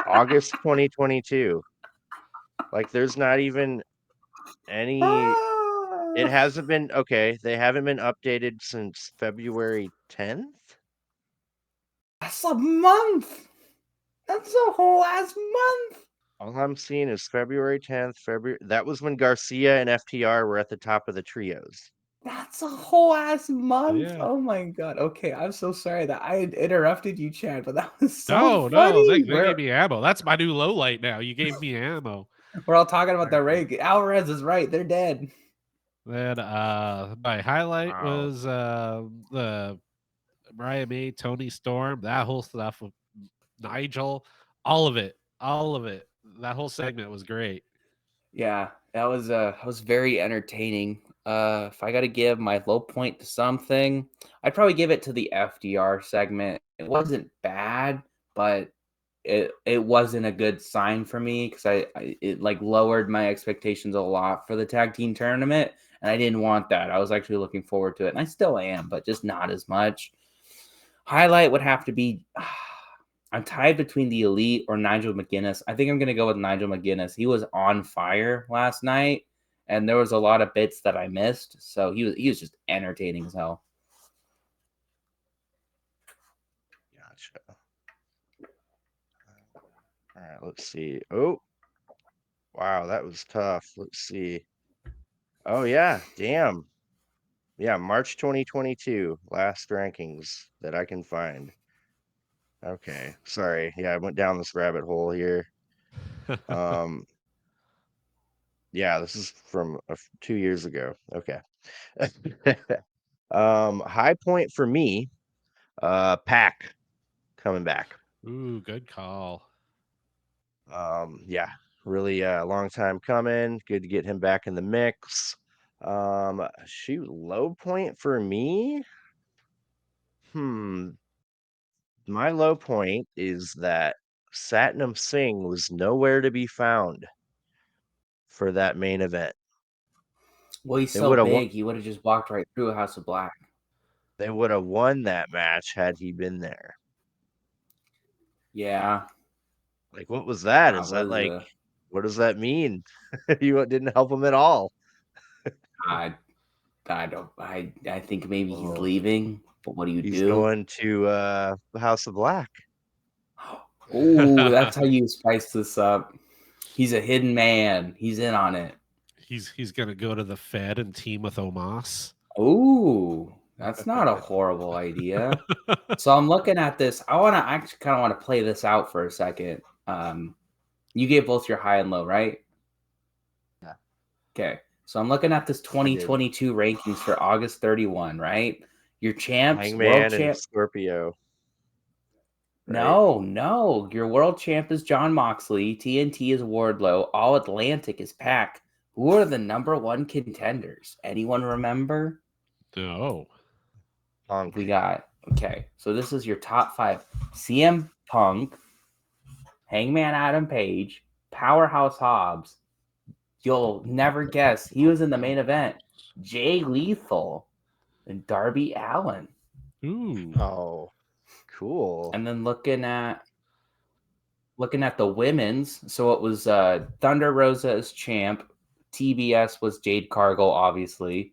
August 2022. Like, there's not even any. It hasn't been they haven't been updated since February 10th. That's a month. That's a whole ass month. All I'm seeing is February 10th. That was when Garcia and FTR were at the top of the trios. That's a whole ass month. Yeah. Oh my god. Okay, I'm so sorry that I interrupted you, Chad, but that was so funny. No, they gave me ammo. That's my new low light now. You gave me ammo. We're all talking about the rank. Alvarez is right. They're dead. Then my highlight was the Mariah May, Tony Storm, that whole stuff with Nigel, all of it. That whole segment was great. Yeah, that was very entertaining. If I got to give my low point to something, I'd probably give it to the FDR segment. It wasn't bad, but it wasn't a good sign for me because it like lowered my expectations a lot for the tag team tournament, and I didn't want that. I was actually looking forward to it, and I still am, but just not as much. Highlight would have to be I'm tied between the Elite or Nigel McGuinness. I think I'm gonna go with Nigel McGuinness. He was on fire last night, and there was a lot of bits that I missed. So he was just entertaining as hell. Gotcha. All right, let's see. Oh, wow, that was tough. Let's see. Oh yeah, damn. Yeah, March 2022, last rankings that I can find. Okay, sorry. Yeah, I went down this rabbit hole here. Um, yeah, this is from 2 years ago. Okay. High point for me, Pac coming back. Ooh, good call. Yeah, really a long time coming. Good to get him back in the mix. Shoot, low point for me. My low point is that Satnam Singh was nowhere to be found for that main event. Well, he's They so would have won. big, he would have just walked right through House of Black. They would have won that match had he been there. Yeah, Like, what was that? that Is that was like, what does that mean? You didn't help him at all. I I think maybe he's Oh, leaving, but what do you he's do? going to the House of Black. Oh, that's how you spice this up. He's a hidden man. He's in on it. He's gonna go to the Fed and team with Omos. Oh, that's not a horrible idea. So I'm looking at this. I want to actually kind of want to play this out for a second. You gave both your high and low, right? Yeah. Okay. So I'm looking at this I did. 2022 rankings for August 31, right? Your champs, world Hangman and champ. Scorpio. Right? No. Your world champ is John Moxley. TNT is Wardlow. All Atlantic is Pac. Who are the number one contenders? Anyone remember? No. Punk. We got, okay, so this is your top 5. CM Punk, Hangman Adam Page, Powerhouse Hobbs. You'll never guess. He was in the main event. Jay Lethal and Darby Allin. Ooh. Oh, cool. And then looking at the women's, so it was Thunder Rosa as champ. TBS was Jade Cargill, obviously.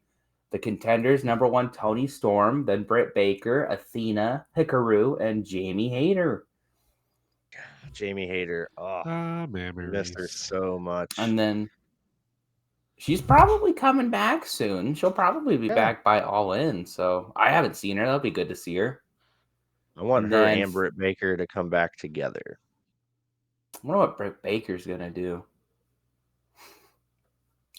The contenders, number 1, Toni Storm, then Britt Baker, Athena, Hikaru, and Jamie Hayter. Jamie Hayter. Oh, I miss her Memories. so much. And then she's probably coming back soon. She'll probably be back by All In. So I haven't seen her. That'll be good to see her. I want And her then- and Britt Baker to come back together. I wonder what Britt Baker's gonna do.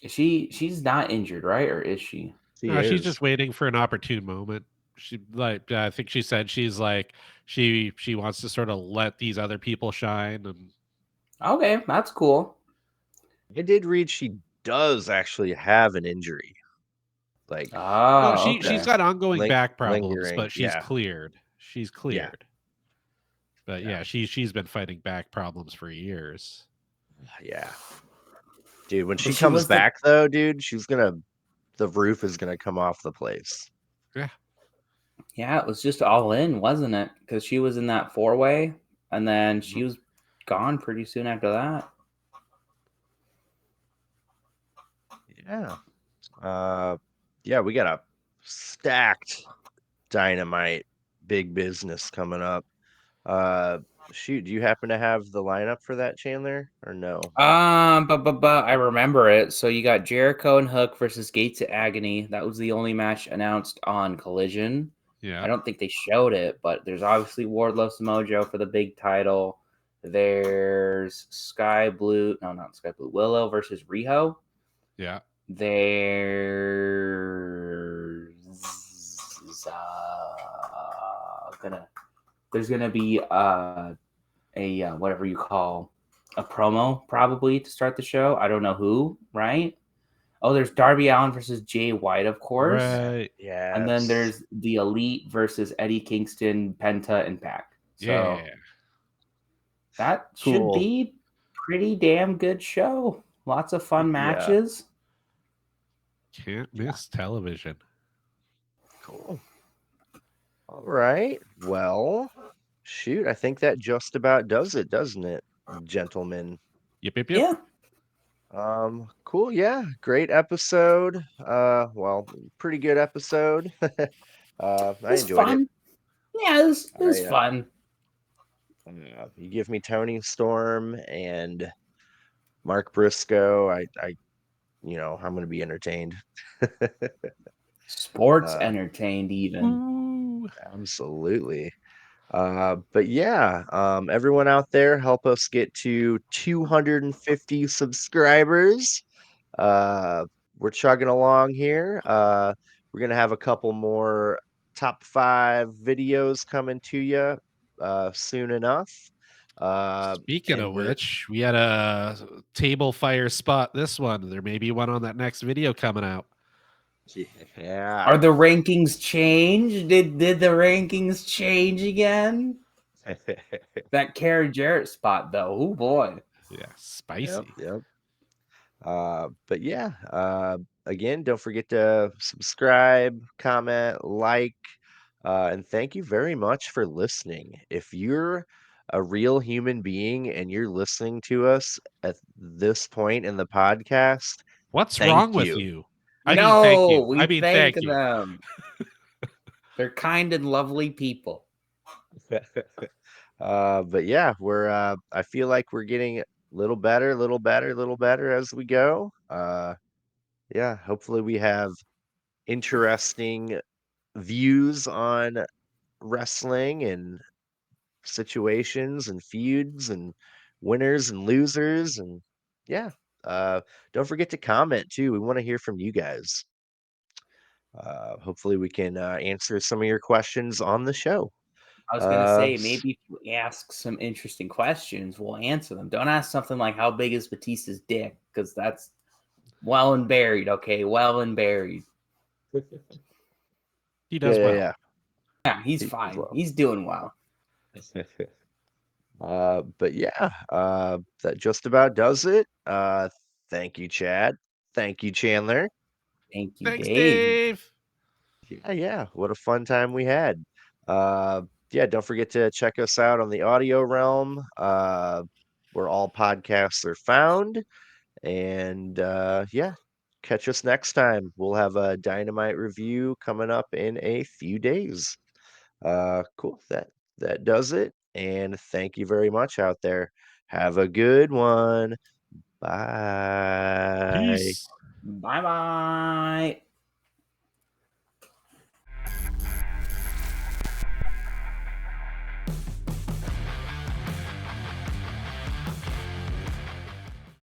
Is she's not injured, right? Or is she? She's just waiting for an opportune moment. She I think she said she's like she wants to sort of let these other people shine. And Okay, that's cool. I did read she does actually have an injury. Like, no, okay. she's got ongoing back problems, lingering, but she's yeah. cleared. She's cleared. But Yeah. she's been fighting back problems for years. Yeah. Dude, when she She comes was the- back though, dude, the roof is gonna come off the place. Yeah, it was just All In, wasn't it? Because she was in that 4-way, and then she was gone pretty soon after that. Yeah. Yeah, we got a stacked Dynamite big business coming up. Shoot, do you happen to have the lineup for that, Chandler, or no? But I remember it. So you got Jericho and Hook versus Gates of Agony. That was the only match announced on Collision. Yeah. I don't think they showed it, but there's obviously Wardlow Samojo for the big title. There's Willow versus Riho. Yeah. There's gonna be a whatever you call a promo probably to start the show. I don't know who, right? Oh, there's Darby Allin versus Jay White, of course. Right. Yeah. And then there's the Elite versus Eddie Kingston, Penta, and Pac. So that should be pretty damn good show. Lots of fun matches. Can't miss television. Cool. All right. Well, shoot, I think that just about does it, doesn't it, gentlemen? Yep. Yeah. Cool. Yeah, great episode. Well, pretty good episode. It I was enjoyed it. fun. Yeah, it was I, fun. you give me Tony Storm and Mark Briscoe. I'm going to be entertained. Sports Uh, entertained even. Ooh. Absolutely. But yeah, everyone out there, help us get to 250 subscribers. Uh, we're chugging along here. We're gonna have a couple more top 5 videos coming to you soon enough. Speaking And of we're which, we had a table fire spot this one. There may be one on that next video coming out. yeah. Are the rankings changed? Did the rankings change again? That Kara Jarrett spot though. Oh boy. Yeah, Yep, spicy. yep. But yeah, again, don't forget to subscribe, comment, like, and thank you very much for listening. If you're a real human being and you're listening to us at this point in the podcast, What's thank wrong with you. you? I mean, thank No, you. we I mean, thank thank you. them. They're kind and lovely people. But yeah, I feel like we're getting a little better, little better, little better as we go. Yeah, hopefully we have interesting views on wrestling and situations and feuds and winners and losers, and yeah, don't forget to comment too. We want to hear from you guys. Hopefully we can answer some of your questions on the show. I was gonna say S- maybe if you ask some interesting questions, we'll answer them. Don't ask something like how big is Batista's dick, because that's well and buried, okay? Well and buried. He does well. yeah. Yeah, he's As fine. well. He's doing well. But yeah, that just about does it. Thank you, Chad. Thank you, Chandler. Thank you, Thanks, Dave. Dave. Yeah, what a fun time we had. Yeah, don't forget to check us out on the audio realm, where all podcasts are found. And yeah, catch us next time. We'll have a Dynamite review coming up in a few days. Cool. That does it. And thank you very much out there. Have a good one. Bye. Peace. Bye bye.